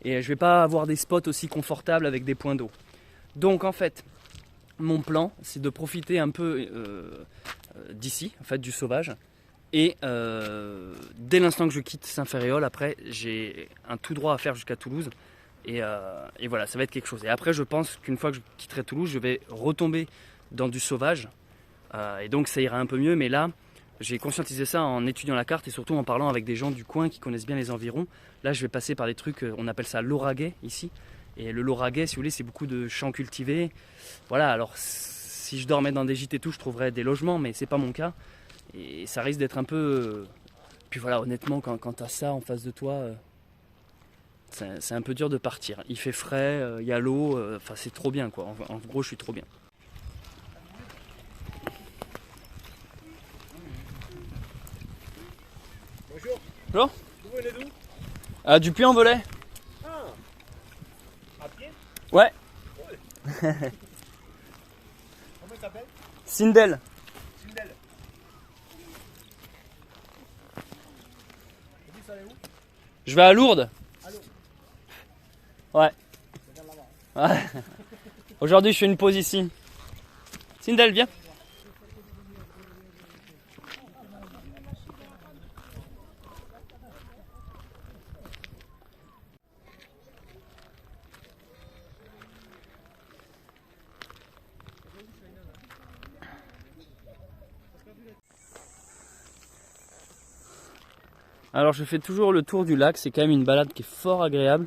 Et je vais pas avoir des spots aussi confortables avec des points d'eau. Donc en fait, mon plan, c'est de profiter un peu d'ici, en fait, du sauvage. Et dès l'instant que je quitte Saint-Ferréol, après, j'ai un tout droit à faire jusqu'à Toulouse. Et voilà, ça va être quelque chose. Et après, je pense qu'une fois que je quitterai Toulouse, je vais retomber dans du sauvage. Et donc, ça ira un peu mieux. Mais là, j'ai conscientisé ça en étudiant la carte et surtout en parlant avec des gens du coin qui connaissent bien les environs. Là, je vais passer par des trucs, on appelle ça l'Auragais ici. Et le Lauragais, si vous voulez, c'est beaucoup de champs cultivés. Voilà, alors si je dormais dans des gîtes et tout, je trouverais des logements, mais c'est pas mon cas. Et ça risque d'être un peu... Puis voilà, honnêtement, quand t'as ça en face de toi, c'est un peu dur de partir. Il fait frais, il y a l'eau, enfin c'est trop bien quoi. En gros, je suis trop bien. Bonjour. Bonjour. Vous venez d'où? Du Puy-en-Velay. Ah. À pied? Ouais. Comment il s'appelle? Sindel. Sindel. Vous savez où? Je vais à Lourdes. À Lourdes. Ouais. C'est vers là-bas. Ouais. Aujourd'hui, je fais une pause ici. Sindel, viens. Alors je fais toujours le tour du lac, c'est quand même une balade qui est fort agréable.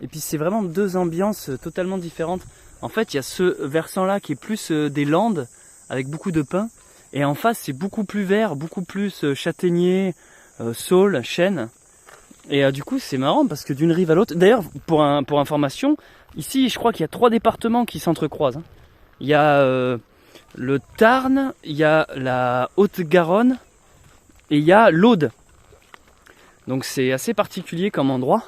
Et puis c'est vraiment deux ambiances totalement différentes. En fait il y a ce versant là qui est plus des landes avec beaucoup de pins. Et en face c'est beaucoup plus vert, beaucoup plus châtaignier, saule, chêne. Et du coup c'est marrant parce que d'une rive à l'autre, d'ailleurs pour information, ici je crois qu'il y a 3 départements qui s'entrecroisent. Il y a le Tarn, il y a la Haute-Garonne et il y a l'Aude. Donc c'est assez particulier comme endroit.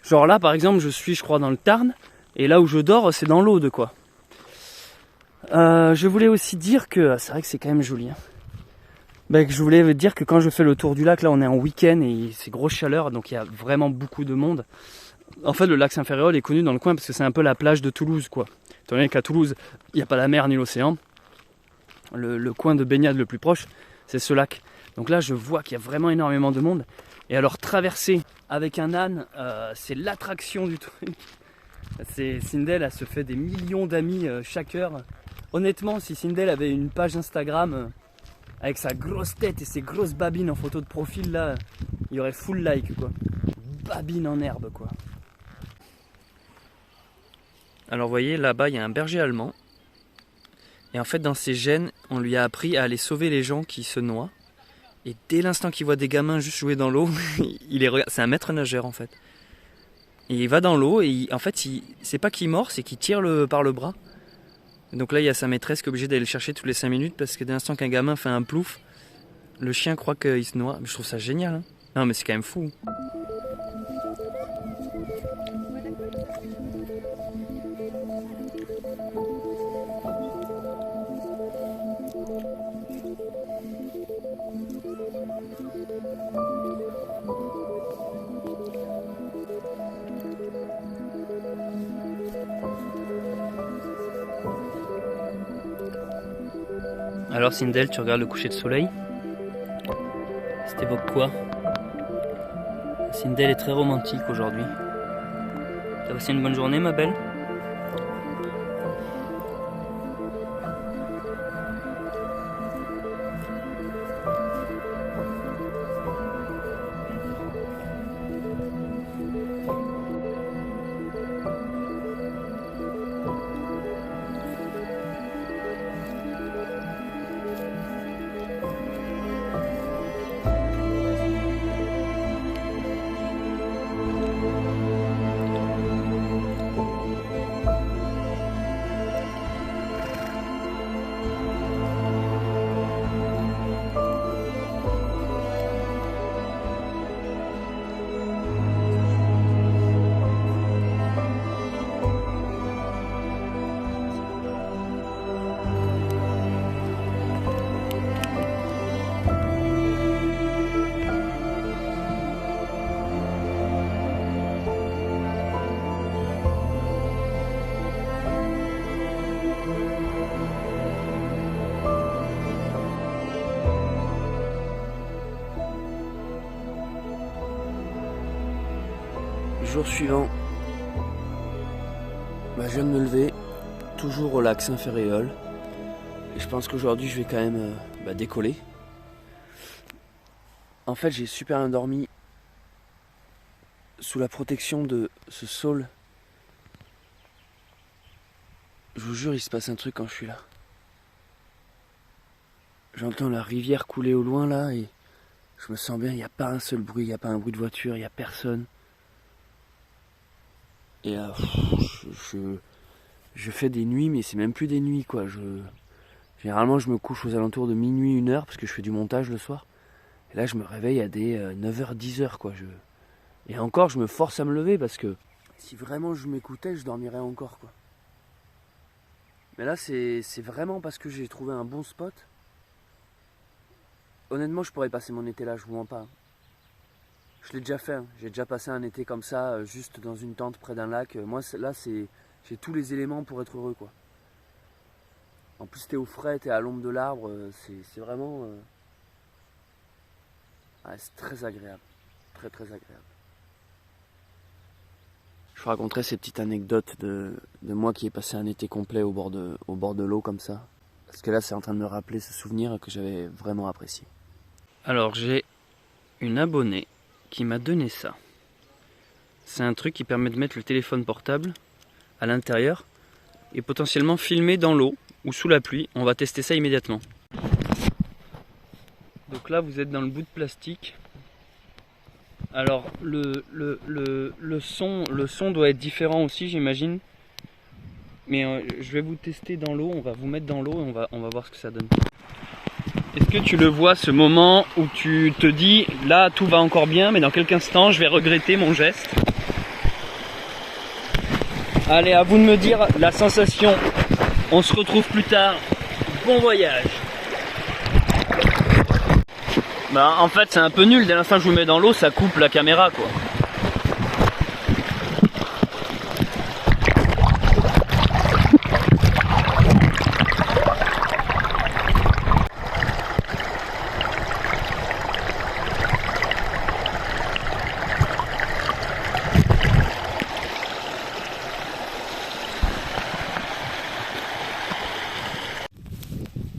Genre là par exemple je suis je crois dans le Tarn et là où je dors c'est dans l'Aude quoi. Je voulais aussi dire que c'est vrai que c'est quand même joli. Hein. Je voulais dire que quand je fais le tour du lac là on est en week-end et c'est grosse chaleur donc il y a vraiment beaucoup de monde. En fait le lac Saint-Ferréol est connu dans le coin parce que c'est un peu la plage de Toulouse quoi. Étant donné qu'à Toulouse il n'y a pas la mer ni l'océan. Le coin de baignade le plus proche c'est ce lac. Donc là je vois qu'il y a vraiment énormément de monde. Et alors traverser avec un âne, c'est l'attraction du truc. Sindel, elle se fait des millions d'amis chaque heure. Honnêtement, si Sindel avait une page Instagram avec sa grosse tête et ses grosses babines en photo de profil, là, il y aurait full like quoi. Babine en herbe quoi. Alors vous voyez, là-bas, il y a un berger allemand. Et en fait, dans ses gènes, on lui a appris à aller sauver les gens qui se noient. Et dès l'instant qu'il voit des gamins juste jouer dans l'eau, il les regarde. C'est un maître nageur en fait. Et il va dans l'eau et en fait, c'est pas qu'il mord, c'est qu'il tire par le bras. Et donc là, il y a sa maîtresse qui est obligée d'aller le chercher toutes les 5 minutes parce que dès l'instant qu'un gamin fait un plouf, le chien croit qu'il se noie. Je trouve ça génial. Hein. Non mais c'est quand même fou. Alors Sindel, tu regardes le coucher de soleil? Ça t'évoque quoi? Sindel est très romantique aujourd'hui. T'as passé une bonne journée, ma belle? Jour suivant, je viens de me lever, toujours au lac Saint-Ferréol. Et je pense qu'aujourd'hui je vais quand même décoller. En fait j'ai super bien dormi sous la protection de ce saule. Je vous jure il se passe un truc quand je suis là. J'entends la rivière couler au loin là et je me sens bien, il n'y a pas un seul bruit, il n'y a pas un bruit de voiture, il n'y a personne. Et je fais des nuits, mais c'est même plus des nuits quoi. Généralement je me couche aux alentours de minuit, 1h, parce que je fais du montage le soir. Et là je me réveille à des 9h, 10h quoi. Et encore je me force à me lever parce que si vraiment je m'écoutais, je dormirais encore quoi. Mais là c'est vraiment parce que j'ai trouvé un bon spot. Honnêtement je pourrais passer mon été là, je vous mens pas. Je l'ai déjà fait, hein. J'ai déjà passé un été comme ça, juste dans une tente près d'un lac. Moi là j'ai tous les éléments pour être heureux quoi. En plus t'es au frais, t'es à l'ombre de l'arbre, c'est vraiment... c'est très agréable, très très agréable. Je vous raconterai ces petites anecdotes de moi qui ai passé un été complet au bord de l'eau comme ça. Parce que là c'est en train de me rappeler ce souvenir que j'avais vraiment apprécié. Alors j'ai une abonnée qui m'a donné ça. C'est un truc qui permet de mettre le téléphone portable à l'intérieur et potentiellement filmer dans l'eau ou sous la pluie. On va tester ça immédiatement. Donc là vous êtes dans le bout de plastique. Alors le son doit être différent aussi j'imagine. Mais je vais vous tester dans l'eau, on va vous mettre dans l'eau et on va voir ce que ça donne. Est-ce que tu le vois ce moment où tu te dis là tout va encore bien mais dans quelques instants je vais regretter mon geste? Allez, à vous de me dire la sensation. On se retrouve plus tard. Bon voyage. En fait c'est un peu nul, dès l'instant que je vous mets dans l'eau ça coupe la caméra quoi.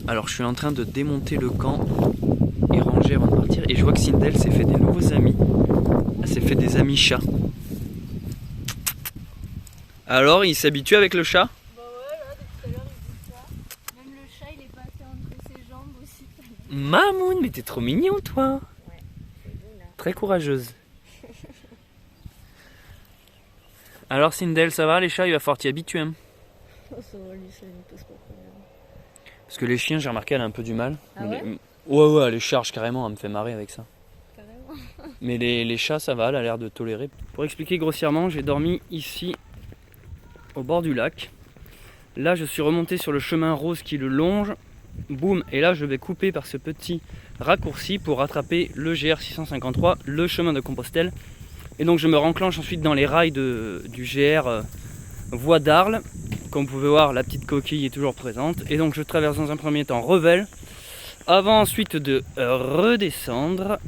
Alors je suis en train de démonter le camp et ranger avant de partir et je vois que Sindel s'est fait des nouveaux amis. Elle s'est fait des amis chats. Alors il s'habitue avec le chat? Bah ouais, là depuis tout à l'heure il dit ça. Même le chat il est passé entre ses jambes aussi. Mamoun, mais t'es trop mignon toi. Ouais, c'est beau là. Très courageuse. Alors Sindel, ça va les chats? Il va falloir t'y habituer hein. Oh, ça va, lui, ça ne pose pas de problème. Parce que les chiens, j'ai remarqué, elle a un peu du mal. Ah ouais? Ouais, elle les charge carrément, elle me fait marrer avec ça. Carrément. Mais les chats, ça va, elle a l'air de tolérer. Pour expliquer grossièrement, j'ai dormi ici, au bord du lac. Là, je suis remonté sur le chemin rose qui le longe. Boum, et là, je vais couper par ce petit raccourci pour rattraper le GR 653, le chemin de Compostelle. Et donc, je me renclenche ensuite dans les rails du GR Voie d'Arles. Comme vous pouvez voir, la petite coquille est toujours présente. Et donc, je traverse dans un premier temps Revel. avant ensuite de redescendre.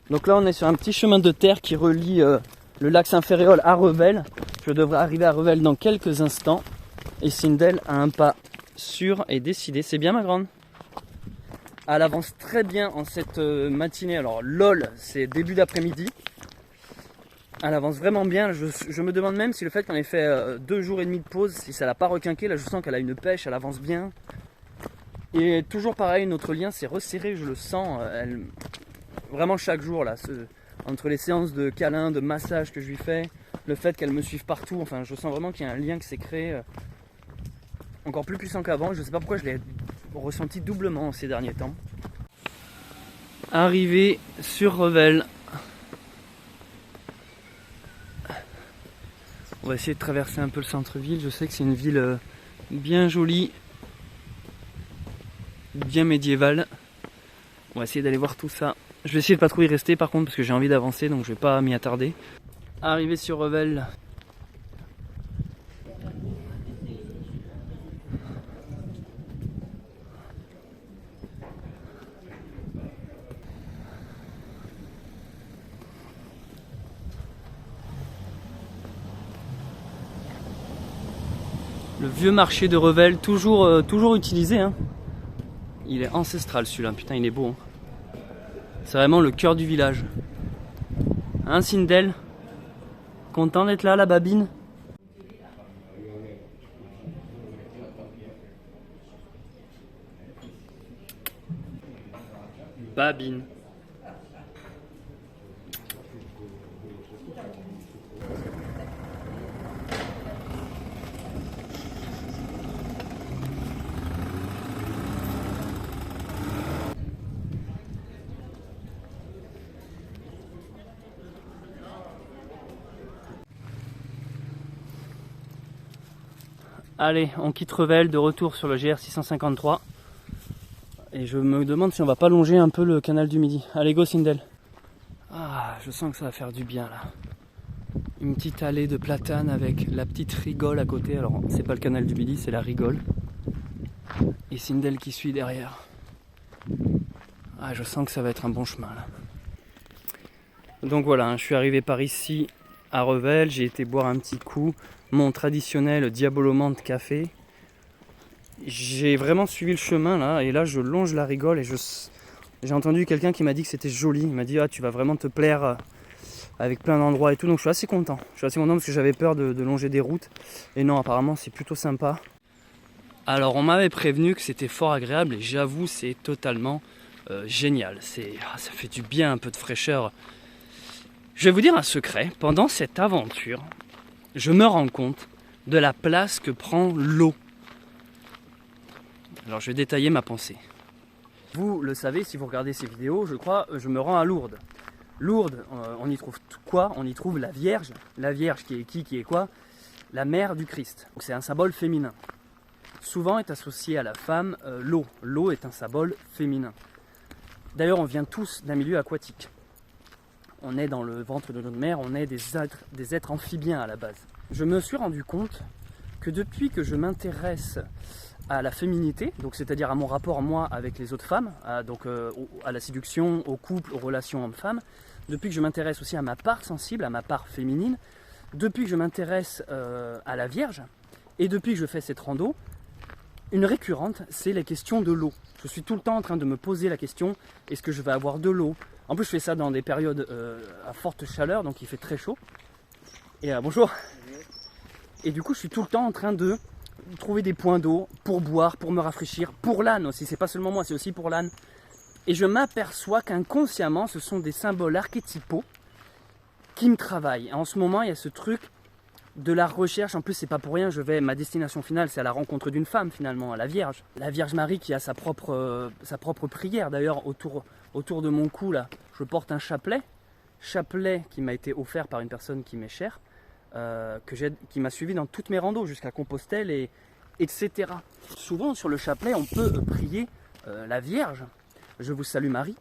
Donc là on est sur un petit chemin de terre qui relie le lac Saint-Ferréol à Revel. Je devrais arriver à Revel dans quelques instants. Et Sindel a un pas sûr et décidé. C'est bien ma grande? Elle avance très bien en cette matinée. Alors lol, c'est début d'après-midi. Elle avance vraiment bien. Je me demande même si le fait qu'on ait fait 2 jours et demi de pause, si ça l'a pas requinqué. Là je sens qu'elle a une pêche, elle avance bien. Et toujours pareil, notre lien s'est resserré, je le sens. Vraiment chaque jour là, entre les séances de câlins, de massage que je lui fais, le fait qu'elle me suive partout, enfin je sens vraiment qu'il y a un lien qui s'est créé encore plus puissant qu'avant. Je sais pas pourquoi je l'ai ressenti doublement ces derniers temps. Arrivé sur Revel. On va essayer de traverser un peu le centre-ville. Je sais que c'est une ville bien jolie, bien médiévale. On va essayer d'aller voir tout ça. Je vais essayer de pas trop y rester par contre parce que j'ai envie d'avancer, donc je vais pas m'y attarder. Arrivé sur Revel. Le vieux marché de Revel, toujours utilisé, hein. Il est ancestral celui-là, putain il est beau. Hein. C'est vraiment le cœur du village. Hein Sindel? Content d'être là, la babine? Babine. Allez, on quitte Revel, de retour sur le GR 653. Et je me demande si on va pas longer un peu le canal du Midi. Allez, go Sindel. Ah, je sens que ça va faire du bien là. Une petite allée de platanes avec la petite rigole à côté. Alors, c'est pas le canal du Midi, c'est la rigole. Et Sindel qui suit derrière. Ah, je sens que ça va être un bon chemin là. Donc voilà, hein, je suis arrivé par ici à Revel. J'ai été boire un petit coup. Mon traditionnel diabolomante café. J'ai vraiment suivi le chemin là et là je longe la rigole et j'ai entendu quelqu'un qui m'a dit que c'était joli. Il m'a dit ah tu vas vraiment te plaire avec plein d'endroits et tout, donc je suis assez content. Je suis assez content parce que j'avais peur de longer des routes et non, apparemment c'est plutôt sympa. Alors on m'avait prévenu que c'était fort agréable et j'avoue c'est totalement génial. Ça fait du bien, un peu de fraîcheur. Je vais vous dire un secret, pendant cette aventure je me rends compte de la place que prend l'eau. Alors je vais détailler ma pensée. Vous le savez si vous regardez ces vidéos, je crois, je me rends à Lourdes. Lourdes, on y trouve quoi? On y trouve la Vierge. La Vierge qui est quoi? La mère du Christ. Donc c'est un symbole féminin. Souvent est associé à la femme l'eau. L'eau est un symbole féminin. D'ailleurs on vient tous d'un milieu aquatique. On est dans le ventre de notre mère, on est des êtres amphibiens à la base. Je me suis rendu compte que depuis que je m'intéresse à la féminité, donc c'est-à-dire à mon rapport moi avec les autres femmes, à la séduction, au couple, aux relations hommes-femmes, depuis que je m'intéresse aussi à ma part sensible, à ma part féminine, depuis que je m'intéresse à la Vierge, et depuis que je fais cette rando, une récurrente, c'est les questions de l'eau. Je suis tout le temps en train de me poser la question, est-ce que je vais avoir de l'eau? En plus je fais ça dans des périodes à forte chaleur, donc il fait très chaud. Et bonjour. Et du coup je suis tout le temps en train de trouver des points d'eau pour boire, pour me rafraîchir, pour l'âne aussi, c'est pas seulement moi, c'est aussi pour l'âne. Et je m'aperçois qu'inconsciemment ce sont des symboles archétypaux qui me travaillent. Et en ce moment il y a ce truc de la recherche, en plus c'est pas pour rien, ma destination finale c'est à la rencontre d'une femme finalement, à la Vierge. La Vierge Marie qui a sa propre prière. D'ailleurs autour de mon cou là, je porte un chapelet qui m'a été offert par une personne qui m'est chère, qui m'a suivi dans toutes mes randos jusqu'à Compostelle etc. Souvent sur le chapelet on peut prier la Vierge, je vous salue Marie.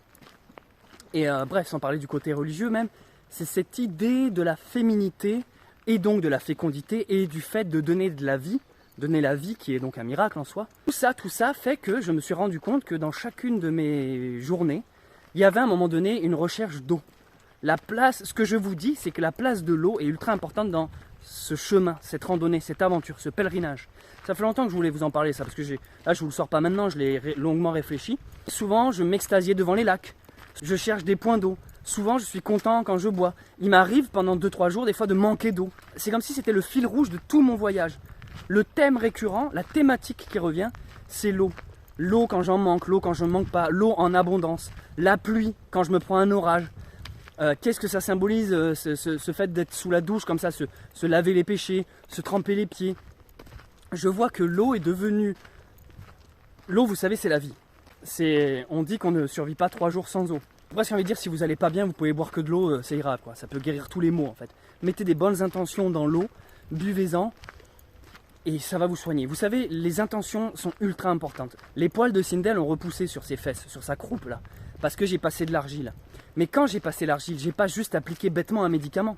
Et bref, sans parler du côté religieux même, c'est cette idée de la féminité et donc de la fécondité et du fait de donner de la vie donner la vie, qui est donc un miracle en soi. Tout ça fait que je me suis rendu compte que dans chacune de mes journées, il y avait à un moment donné une recherche d'eau. La place, ce que je vous dis, c'est que la place de l'eau est ultra importante dans ce chemin, cette randonnée, cette aventure, ce pèlerinage. Ça fait longtemps que je voulais vous en parler, ça, parce que là je vous le sors pas maintenant, je l'ai longuement réfléchi. Souvent, je m'extasiais devant les lacs. Je cherche des points d'eau. Souvent, je suis content quand je bois. Il m'arrive pendant 2-3 jours, des fois, de manquer d'eau. C'est comme si c'était le fil rouge de tout mon voyage. Le thème récurrent, la thématique qui revient, c'est l'eau. L'eau quand j'en manque, l'eau quand je ne manque pas, l'eau en abondance. La pluie quand je me prends un orage. Qu'est-ce que ça symbolise, ce fait d'être sous la douche comme ça, se laver les péchés, se tremper les pieds. Je vois que l'eau est devenue... L'eau, vous savez, c'est la vie. On dit qu'on ne survit pas 3 jours sans eau. Moi, j'ai envie de dire, si vous n'allez pas bien, vous pouvez boire que de l'eau, ça ira, quoi. Ça peut guérir tous les maux, en fait. Mettez des bonnes intentions dans l'eau, buvez-en, et ça va vous soigner. Vous savez, les intentions sont ultra importantes. Les poils de Sindel ont repoussé sur ses fesses, sur sa croupe, là, parce que j'ai passé de l'argile. Mais quand j'ai passé l'argile, j'ai pas juste appliqué bêtement un médicament.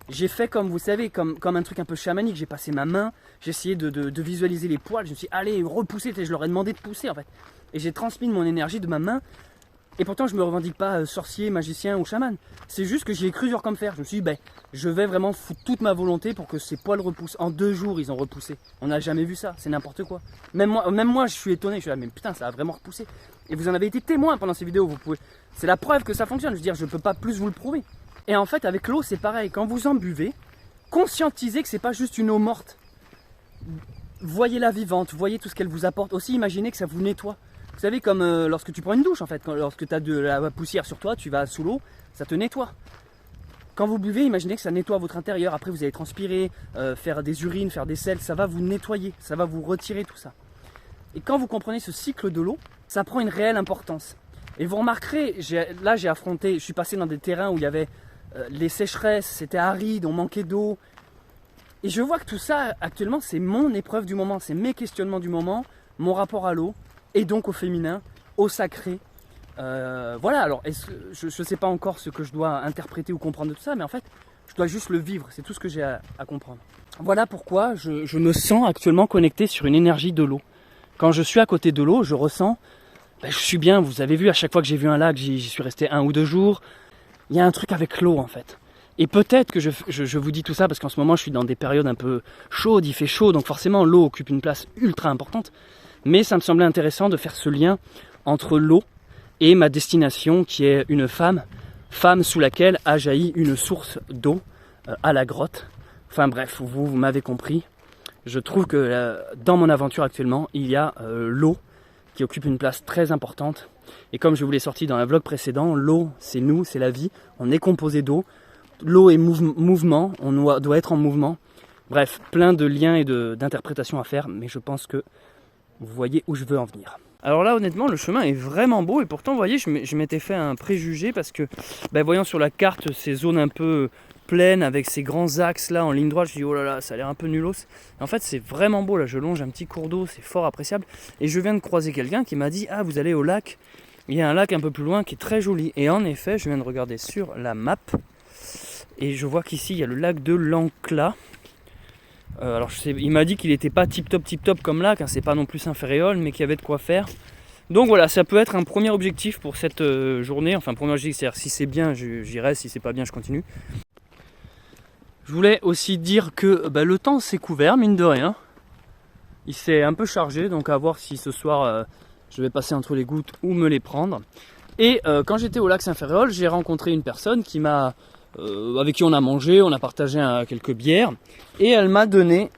J'ai fait comme, vous savez, comme un truc un peu chamanique. J'ai passé ma main, j'ai essayé de visualiser les poils. Je me suis dit, allez, repoussez. Je leur ai demandé de pousser, en fait. Et j'ai transmis mon énergie de ma main. Et pourtant, je ne me revendique pas sorcier, magicien ou chaman. C'est juste que j'y ai cru dur comme fer. Je me suis dit, ben, je vais vraiment foutre toute ma volonté pour que ces poils repoussent. En 2 jours, ils ont repoussé. On n'a jamais vu ça. C'est n'importe quoi. Même moi, je suis étonné. Je suis là, mais putain, ça a vraiment repoussé. Et vous en avez été témoin pendant ces vidéos. C'est la preuve que ça fonctionne. Je veux dire, je ne peux pas plus vous le prouver. Et en fait, avec l'eau, c'est pareil. Quand vous en buvez, conscientisez que c'est pas juste une eau morte. Voyez-la vivante, voyez tout ce qu'elle vous apporte. Aussi, imaginez que ça vous nettoie. Vous savez, comme lorsque tu prends une douche, en fait. Lorsque tu as de la poussière sur toi, tu vas sous l'eau, ça te nettoie. Quand vous buvez, imaginez que ça nettoie votre intérieur. Après, vous allez transpirer, faire des urines, faire des selles. Ça va vous nettoyer, ça va vous retirer tout ça. Et quand vous comprenez ce cycle de l'eau, ça prend une réelle importance. Et vous remarquerez, j'ai affronté, je suis passé dans des terrains où il y avait les sécheresses, c'était aride, on manquait d'eau. Et je vois que tout ça, actuellement, c'est mon épreuve du moment, c'est mes questionnements du moment, mon rapport à l'eau, et donc au féminin, au sacré. Voilà, alors je ne sais pas encore ce que je dois interpréter ou comprendre de tout ça, mais en fait, je dois juste le vivre, c'est tout ce que j'ai à comprendre. Voilà pourquoi je me sens actuellement connecté sur une énergie de l'eau. Quand je suis à côté de l'eau, je ressens, je suis bien, vous avez vu, à chaque fois que j'ai vu un lac, j'y suis resté 1 ou 2 jours. Il y a un truc avec l'eau en fait. Et peut-être que je vous dis tout ça parce qu'en ce moment je suis dans des périodes un peu chaudes, il fait chaud, donc forcément l'eau occupe une place ultra importante. Mais ça me semblait intéressant de faire ce lien entre l'eau et ma destination qui est une femme sous laquelle a jailli une source d'eau à la grotte. Enfin bref, vous m'avez compris. Je trouve que dans mon aventure actuellement, il y a l'eau qui occupe une place très importante. Et comme je vous l'ai sorti dans un vlog précédent, l'eau, c'est nous, c'est la vie. On est composé d'eau. L'eau est mouvement, on doit être en mouvement. Bref, plein de liens et d'interprétations à faire, mais je pense que vous voyez où je veux en venir. Alors là, honnêtement, le chemin est vraiment beau et pourtant, vous voyez, je m'étais fait un préjugé parce que, voyant sur la carte ces zones un peu pleines avec ces grands axes là en ligne droite, je me dis oh là là, ça a l'air un peu nulos. Et en fait, c'est vraiment beau là, je longe un petit cours d'eau, c'est fort appréciable. Et je viens de croiser quelqu'un qui m'a dit ah, vous allez au lac. Il y a un lac un peu plus loin qui est très joli. Et en effet, je viens de regarder sur la map. Et je vois qu'ici, il y a le lac de l'Ancla. Alors, il m'a dit qu'il n'était pas tip top comme lac. Hein, c'est pas non plus Saint-Ferréol, mais qu'il y avait de quoi faire. Donc voilà, ça peut être un premier objectif pour cette journée. Enfin, premier objectif, c'est-à-dire si c'est bien, j'irai. Si c'est pas bien, je continue. Je voulais aussi dire que le temps s'est couvert, mine de rien. Il s'est un peu chargé, donc à voir si ce soir... je vais passer entre les gouttes ou me les prendre. Et quand j'étais au lac Saint-Ferréol, j'ai rencontré une personne qui m'a, avec qui on a mangé, on a partagé quelques bières. Et elle m'a donné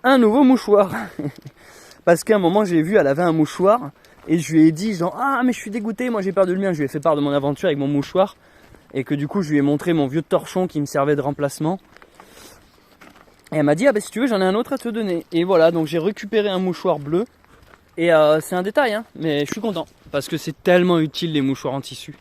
un nouveau mouchoir. Parce qu'à un moment, j'ai vu, elle avait un mouchoir. Et je lui ai dit, genre, ah mais je suis dégoûté, moi j'ai peur de le mien. Je lui ai fait part de mon aventure avec mon mouchoir. Et que du coup, je lui ai montré mon vieux torchon qui me servait de remplacement. Et elle m'a dit, ah si tu veux, j'en ai un autre à te donner. Et voilà, donc j'ai récupéré un mouchoir bleu. Et c'est un détail, hein, mais je suis content, parce que c'est tellement utile les mouchoirs en tissu.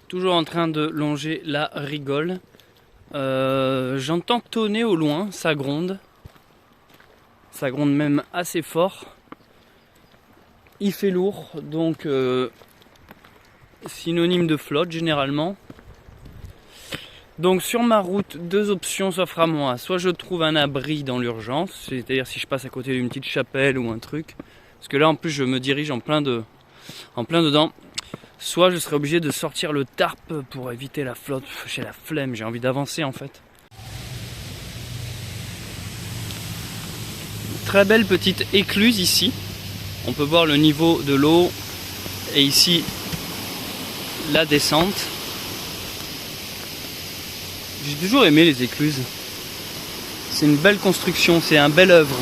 Toujours en train de longer la rigole. J'entends tonner au loin, ça gronde. Ça gronde même assez fort. Il fait lourd, donc synonyme de flotte généralement. Donc sur ma route, deux options s'offrent à moi. Soit je trouve un abri dans l'urgence, c'est-à-dire si je passe à côté d'une petite chapelle ou un truc. Parce que là en plus je me dirige en plein dedans. Soit je serai obligé de sortir le tarp pour éviter la flotte. J'ai la flemme, j'ai envie d'avancer en fait. Très belle petite écluse ici. On peut voir le niveau de l'eau et ici la descente. J'ai toujours aimé les écluses. C'est une belle construction, c'est un bel œuvre.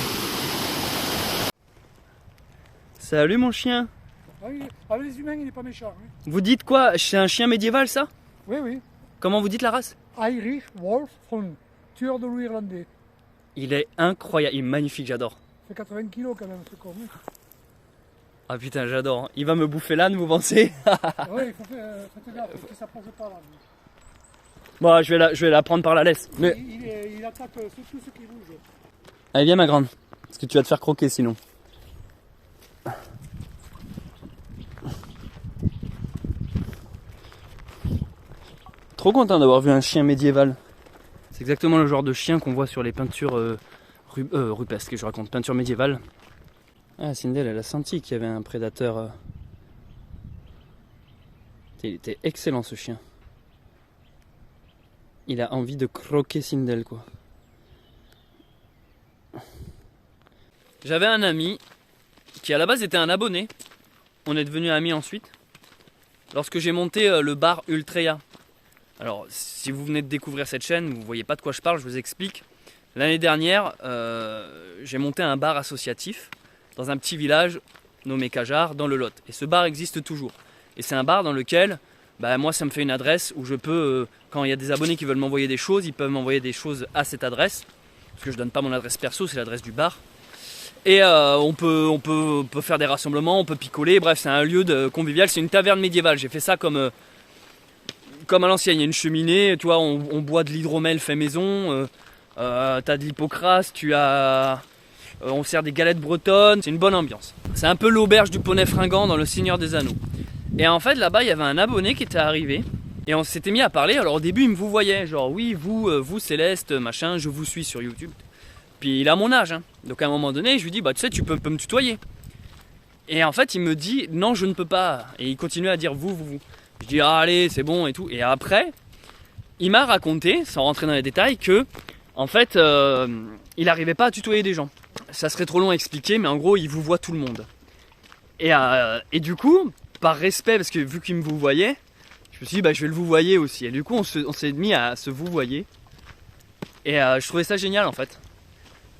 Salut mon chien. Ah oui, avec les humains, il n'est pas méchant. Hein. Vous dites quoi? C'est un chien médiéval ça? Oui, oui. Comment vous dites la race? Irish Wolf Hound, tueur de loup irlandais. Il est incroyable, il est magnifique, j'adore. Il fait 80 kilos quand même, ce con. Hein. Ah putain, j'adore. Il va me bouffer l'âne, vous pensez? Oui, il faut faire gaffe, qu'il ne s'approche pas là. Bon, je vais la prendre par la laisse. Mais... Il attaque surtout ceux qui bougent. Allez, viens ma grande. Parce que tu vas te faire croquer sinon. Trop content d'avoir vu un chien médiéval. C'est exactement le genre de chien qu'on voit sur les peintures rupestres, je raconte, peintures médiévales. Ah, Sindel, elle a senti qu'il y avait un prédateur. Il était excellent ce chien. Il a envie de croquer Sindel, quoi. J'avais un ami qui à la base était un abonné. On est devenus amis ensuite. Lorsque j'ai monté le bar Ultreya. Alors, si vous venez de découvrir cette chaîne, vous ne voyez pas de quoi je parle, je vous explique. L'année dernière, j'ai monté un bar associatif dans un petit village nommé Cajar, dans le Lot. Et ce bar existe toujours. Et c'est un bar dans lequel, moi, ça me fait une adresse où je peux, quand il y a des abonnés qui veulent m'envoyer des choses, ils peuvent m'envoyer des choses à cette adresse. Parce que je ne donne pas mon adresse perso, c'est l'adresse du bar. Et on peut faire des rassemblements, on peut picoler, bref, c'est un lieu convivial, c'est une taverne médiévale. J'ai fait ça comme à l'ancienne, il y a une cheminée, tu vois, on boit de l'hydromel fait maison, t'as de l'hypocrase, on sert des galettes bretonnes, c'est une bonne ambiance. C'est un peu l'auberge du poney fringant dans Le Seigneur des Anneaux. Et en fait, là-bas, il y avait un abonné qui était arrivé, et on s'était mis à parler. Alors au début, il me vous voyait, genre, oui, vous Céleste, machin, je vous suis sur YouTube. Puis il a mon âge, hein. Donc à un moment donné, je lui dis, tu sais, tu peux me tutoyer. Et en fait, il me dit, non, je ne peux pas. Et il continue à dire, vous. Je dis, allez, c'est bon et tout. Et après, il m'a raconté, sans rentrer dans les détails, que, en fait, il n'arrivait pas à tutoyer des gens. Ça serait trop long à expliquer, mais en gros, il vous voit tout le monde. Et du coup, par respect, parce que vu qu'il me vous voyait, je me suis dit, je vais le vous voyer aussi. Et du coup, on s'est mis à se vous voyer. Et je trouvais ça génial, en fait.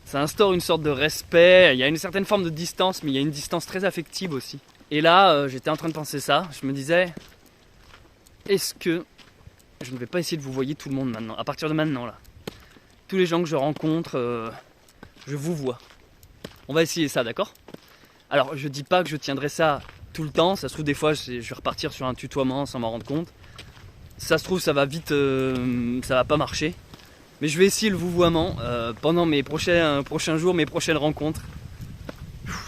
Ça instaure une sorte de respect, il y a une certaine forme de distance, mais il y a une distance très affective aussi. Et là, j'étais en train de penser ça, je me disais, est-ce que je ne vais pas essayer de vous voyer tout le monde maintenant, à partir de maintenant là. Tous les gens que je rencontre, je vous vois. On va essayer ça, d'accord? Alors, je dis pas que je tiendrai ça tout le temps, ça se trouve des fois je vais repartir sur un tutoiement sans m'en rendre compte. Ça se trouve ça va vite, ça va pas marcher. Mais je vais essayer le vouvoiement pendant mes prochains jours, mes prochaines rencontres.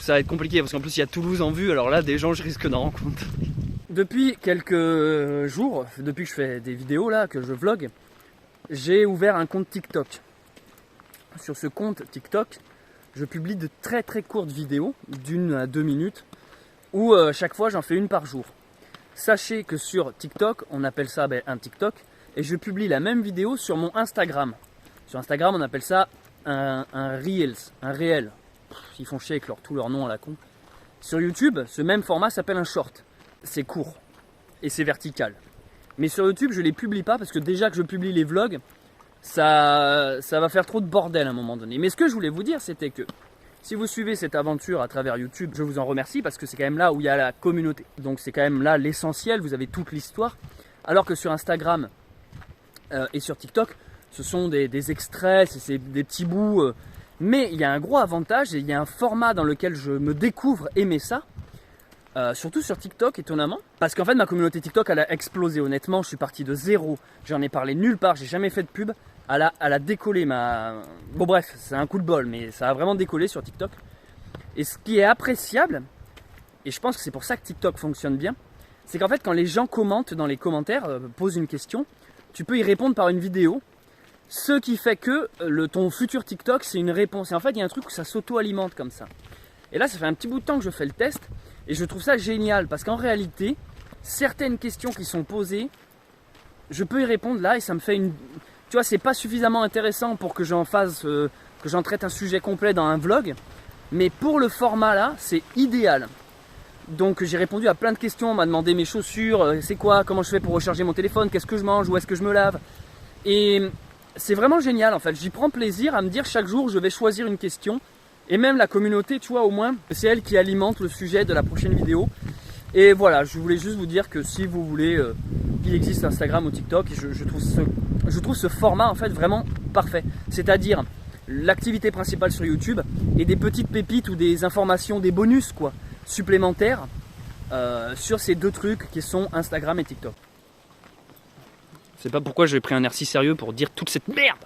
Ça va être compliqué parce qu'en plus il y a Toulouse en vue, alors là des gens je risque d'en rencontrer. Depuis quelques jours, depuis que je fais des vidéos là, que je vlog, j'ai ouvert un compte TikTok. Sur ce compte TikTok, je publie de très très courtes vidéos, d'1 à 2 minutes, où chaque fois j'en fais une par jour. Sachez que sur TikTok, on appelle ça un TikTok, et je publie la même vidéo sur mon Instagram. Sur Instagram, on appelle ça un Reels, un réel. Ils font chier avec tous leurs noms à la con. Sur YouTube, ce même format s'appelle un Short. C'est court et c'est vertical. Mais sur YouTube, je ne les publie pas parce que déjà que je publie les vlogs, ça va faire trop de bordel à un moment donné. Mais ce que je voulais vous dire, c'était que si vous suivez cette aventure à travers YouTube, je vous en remercie parce que c'est quand même là où il y a la communauté. Donc c'est quand même là l'essentiel, vous avez toute l'histoire. Alors que sur Instagram et sur TikTok, ce sont des extraits, c'est des petits bouts. Mais il y a un gros avantage et il y a un format dans lequel je me découvre aimer ça. surtout sur TikTok étonnamment, parce qu'en fait ma communauté TikTok elle a explosé honnêtement, je suis parti de zéro, j'en ai parlé nulle part, j'ai jamais fait de pub, elle a décollé Bon bref, c'est un coup de bol, mais ça a vraiment décollé sur TikTok. Et ce qui est appréciable, et je pense que c'est pour ça que TikTok fonctionne bien, c'est qu'en fait quand les gens commentent dans les commentaires, posent une question, tu peux y répondre par une vidéo, ce qui fait que ton futur TikTok c'est une réponse. Et en fait il y a un truc où ça s'auto-alimente comme ça. Et là ça fait un petit bout de temps que je fais le test, et je trouve ça génial, parce qu'en réalité, certaines questions qui sont posées, je peux y répondre là, et ça me fait une... Tu vois, c'est pas suffisamment intéressant pour que j'en traite un sujet complet dans un vlog, mais pour le format là, c'est idéal. Donc j'ai répondu à plein de questions, on m'a demandé mes chaussures, c'est quoi, comment je fais pour recharger mon téléphone, qu'est-ce que je mange, où est-ce que je me lave. Et c'est vraiment génial en fait, j'y prends plaisir à me dire chaque jour je vais choisir une question. Et même la communauté, tu vois, au moins, c'est elle qui alimente le sujet de la prochaine vidéo. Et voilà, je voulais juste vous dire que si vous voulez, il existe Instagram ou TikTok, et je trouve ce format en fait vraiment parfait. C'est-à-dire l'activité principale sur YouTube et des petites pépites ou des informations, des bonus quoi, supplémentaires sur ces deux trucs qui sont Instagram et TikTok. Je sais pas pourquoi j'ai pris un air si sérieux pour dire toute cette merde.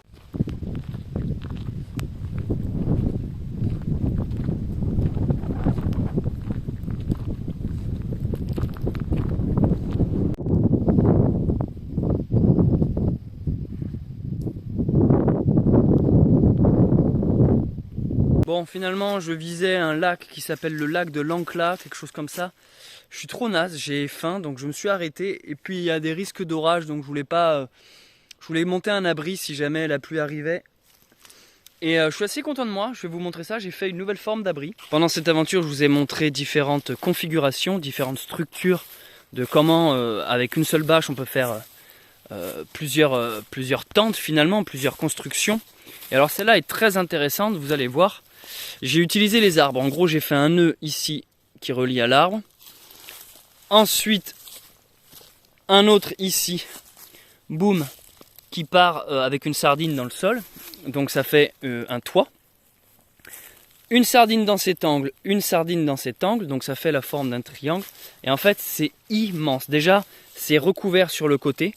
Bon, finalement, je visais un lac qui s'appelle le lac de l'Ancla, quelque chose comme ça. Je suis trop naze, j'ai faim, donc je me suis arrêté. Et puis, il y a des risques d'orage, donc je voulais monter un abri si jamais la pluie arrivait. Et je suis assez content de moi, je vais vous montrer ça. J'ai fait une nouvelle forme d'abri. Pendant cette aventure, je vous ai montré différentes configurations, différentes structures de comment, avec une seule bâche, on peut faire plusieurs tentes finalement, plusieurs constructions. Et alors celle-là est très intéressante, vous allez voir. J'ai utilisé les arbres. En gros, j'ai fait un nœud ici qui relie à l'arbre. Ensuite, un autre ici, boum, qui part avec une sardine dans le sol. Donc ça fait un toit. Une sardine dans cet angle, une sardine dans cet angle. Donc ça fait la forme d'un triangle. Et en fait, c'est immense. Déjà, c'est recouvert sur le côté.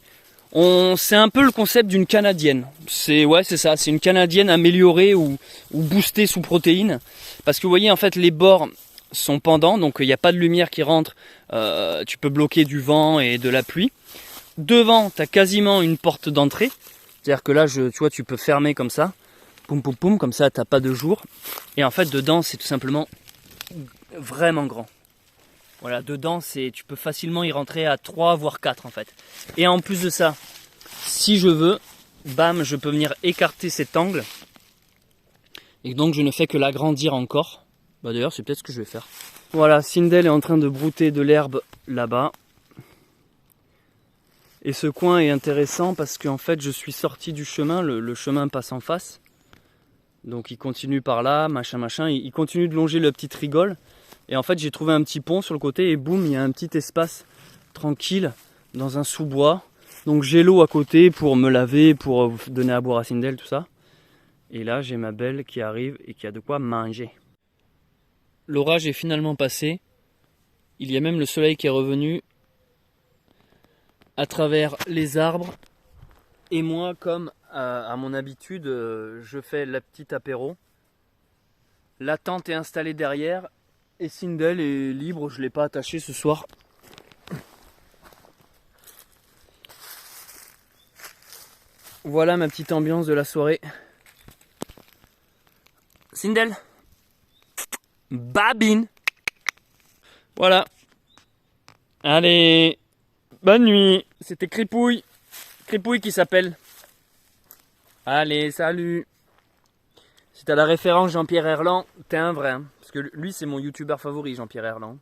C'est un peu le concept d'une canadienne. C'est ça, c'est une canadienne améliorée ou boostée sous protéines. Parce que vous voyez, en fait, les bords sont pendants, donc il n'y a pas de lumière qui rentre. Tu peux bloquer du vent et de la pluie. Devant, tu as quasiment une porte d'entrée. C'est-à-dire que là, tu vois, tu peux fermer comme ça. Poum, poum, poum, comme ça, tu n'as pas de jour. Et en fait, dedans, c'est tout simplement vraiment grand. Voilà, dedans, tu peux facilement y rentrer à 3 voire 4 en fait. Et en plus de ça, si je veux, bam, je peux venir écarter cet angle. Et donc je ne fais que l'agrandir encore. Bah d'ailleurs, c'est peut-être ce que je vais faire. Voilà, Sindel est en train de brouter de l'herbe là-bas. Et ce coin est intéressant parce qu'en fait, je suis sorti du chemin, le chemin passe en face. Donc il continue par là, machin, il continue de longer le petit rigole. Et en fait, j'ai trouvé un petit pont sur le côté et boum, il y a un petit espace tranquille dans un sous-bois. Donc j'ai l'eau à côté pour me laver, pour donner à boire à Sindel, tout ça. Et là, j'ai ma belle qui arrive et qui a de quoi manger. L'orage est finalement passé. Il y a même le soleil qui est revenu à travers les arbres. Et moi, comme à mon habitude, je fais la petite apéro. La tente est installée derrière. Et Sindel est libre, je ne l'ai pas attaché ce soir. Voilà ma petite ambiance de la soirée. Sindel, babine. Voilà. Allez, bonne nuit. C'était Cripouille. Cripouille qui s'appelle. Allez, salut. Si t'as la référence Jean-Pierre Herland, t'es un vrai. Hein. Parce que lui, c'est mon youtubeur favori, Jean-Pierre Herland.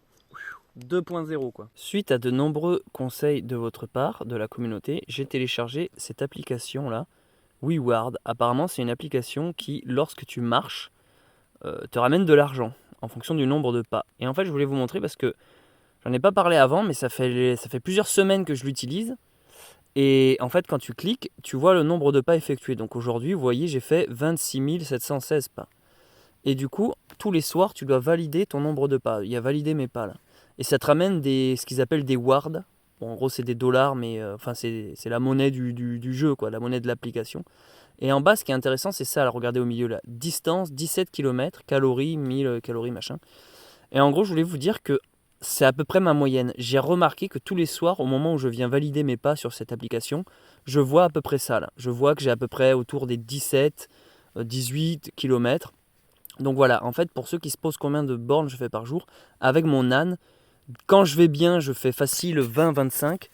2.0 quoi. Suite à de nombreux conseils de votre part, de la communauté, j'ai téléchargé cette application là, WeWard. Apparemment, c'est une application qui, lorsque tu marches, te ramène de l'argent en fonction du nombre de pas. Et en fait, je voulais vous montrer parce que j'en ai pas parlé avant, mais ça fait plusieurs semaines que je l'utilise. Et en fait, quand tu cliques, tu vois le nombre de pas effectués. Donc aujourd'hui, vous voyez, j'ai fait 26 716 pas. Et du coup, tous les soirs, tu dois valider ton nombre de pas. Il y a validé mes pas là. et ça te ramène ce qu'ils appellent des wards. Bon, en gros, c'est des dollars, mais enfin, c'est la monnaie du jeu, quoi, la monnaie de l'application. Et en bas, ce qui est intéressant, c'est ça, là, regardez au milieu, là. Distance, 17 km, calories, 1000 calories, machin. Et en gros, je voulais vous dire que c'est à peu près ma moyenne. J'ai remarqué que tous les soirs, au moment où je viens valider mes pas sur cette application, je vois à peu près ça, là. Je vois que j'ai à peu près autour des 17, 18 km. Donc voilà, en fait, pour ceux qui se posent combien de bornes je fais par jour, avec mon âne, quand je vais bien, je fais facile 20-25.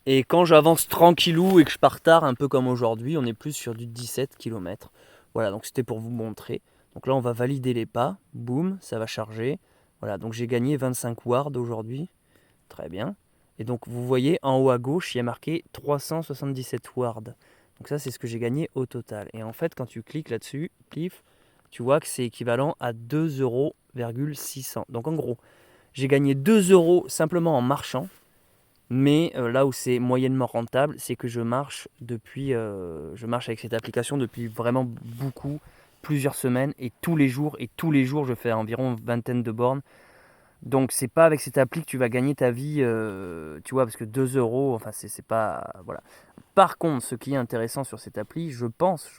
Et quand j'avance tranquillou et que je pars tard, un peu comme aujourd'hui, on est plus sur du 17 km. Voilà, donc c'était pour vous montrer. Donc là, on va valider les pas. Boum, ça va charger. Voilà, donc j'ai gagné 25 wards aujourd'hui. Très bien. Et donc, vous voyez, en haut à gauche, il y a marqué 377 wards. Donc ça, c'est ce que j'ai gagné au total. Et en fait, quand tu cliques là-dessus, plif, tu vois que c'est équivalent à 2,6 €. Donc en gros, j'ai gagné 2 € simplement en marchant. Mais là où c'est moyennement rentable, c'est que je marche avec cette application depuis vraiment plusieurs semaines, et tous les jours, je fais environ une vingtaine de bornes. Donc c'est pas avec cette appli que tu vas gagner ta vie, tu vois, parce que 2 €, enfin c'est pas, voilà. Par contre, ce qui est intéressant sur cette appli, je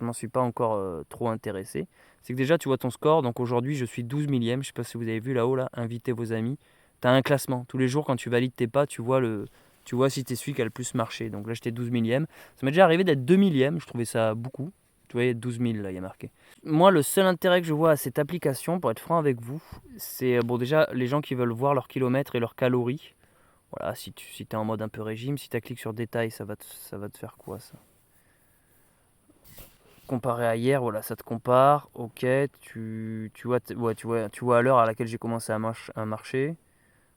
m'en suis pas encore trop intéressé, c'est que déjà tu vois ton score. Donc aujourd'hui je suis 12 millième, je sais pas si vous avez vu là-haut, là, invitez vos amis. Tu as un classement, tous les jours quand tu valides tes pas, tu vois si tu es celui qui a le plus marché. Donc là j'étais 12 millième, ça m'est déjà arrivé d'être 2 millième, je trouvais ça beaucoup. Tu vois, 12 000 là, il y a marqué. Moi, le seul intérêt que je vois à cette application, pour être franc avec vous, c'est bon, déjà les gens qui veulent voir leurs kilomètres et leurs calories. Voilà, si tu es en mode un peu régime, si tu cliques sur détails, ça va te faire quoi ça? Comparé à hier, voilà, ça te compare. Ok, tu vois à l'heure à laquelle j'ai commencé à marcher.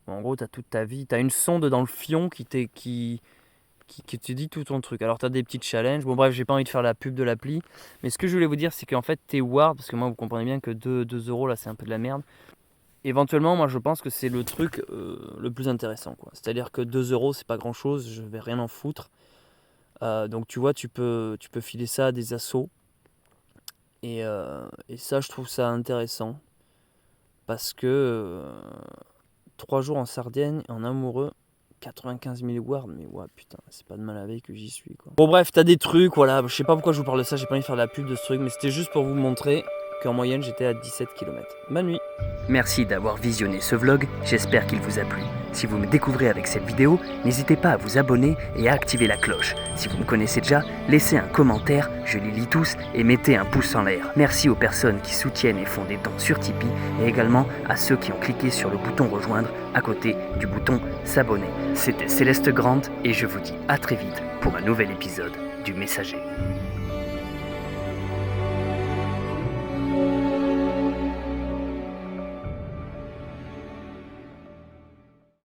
Bon, en gros, tu as toute ta vie. Tu as une sonde dans le fion qui te dit tout ton truc. Alors tu as des petits challenges. Bon bref, j'ai pas envie de faire la pub de l'appli. Mais ce que je voulais vous dire, c'est qu'en fait, tes wards, parce que moi vous comprenez bien que 2 € là c'est un peu de la merde. Éventuellement, moi je pense que c'est le truc le plus intéressant, quoi. C'est-à-dire que 2 € c'est pas grand chose, je vais rien en foutre. Donc tu vois, tu peux filer ça à des assos. Et ça, je trouve ça intéressant. Parce que 3 jours en Sardaigne, en amoureux, 95 000 wards, mais ouais, putain, c'est pas de mal avec que j'y suis, quoi. Bon bref, t'as des trucs, voilà, je sais pas pourquoi je vous parle de ça, j'ai pas envie de faire de la pub de ce truc, mais c'était juste pour vous montrer qu'en moyenne j'étais à 17 km. Bonne nuit. Merci d'avoir visionné ce vlog, j'espère qu'il vous a plu. Si vous me découvrez avec cette vidéo, n'hésitez pas à vous abonner et à activer la cloche. Si vous me connaissez déjà, laissez un commentaire, je les lis tous, et mettez un pouce en l'air. Merci aux personnes qui soutiennent et font des dons sur Tipeee, et également à ceux qui ont cliqué sur le bouton rejoindre à côté du bouton s'abonner. C'était Céleste Grande et je vous dis à très vite pour un nouvel épisode du Messager.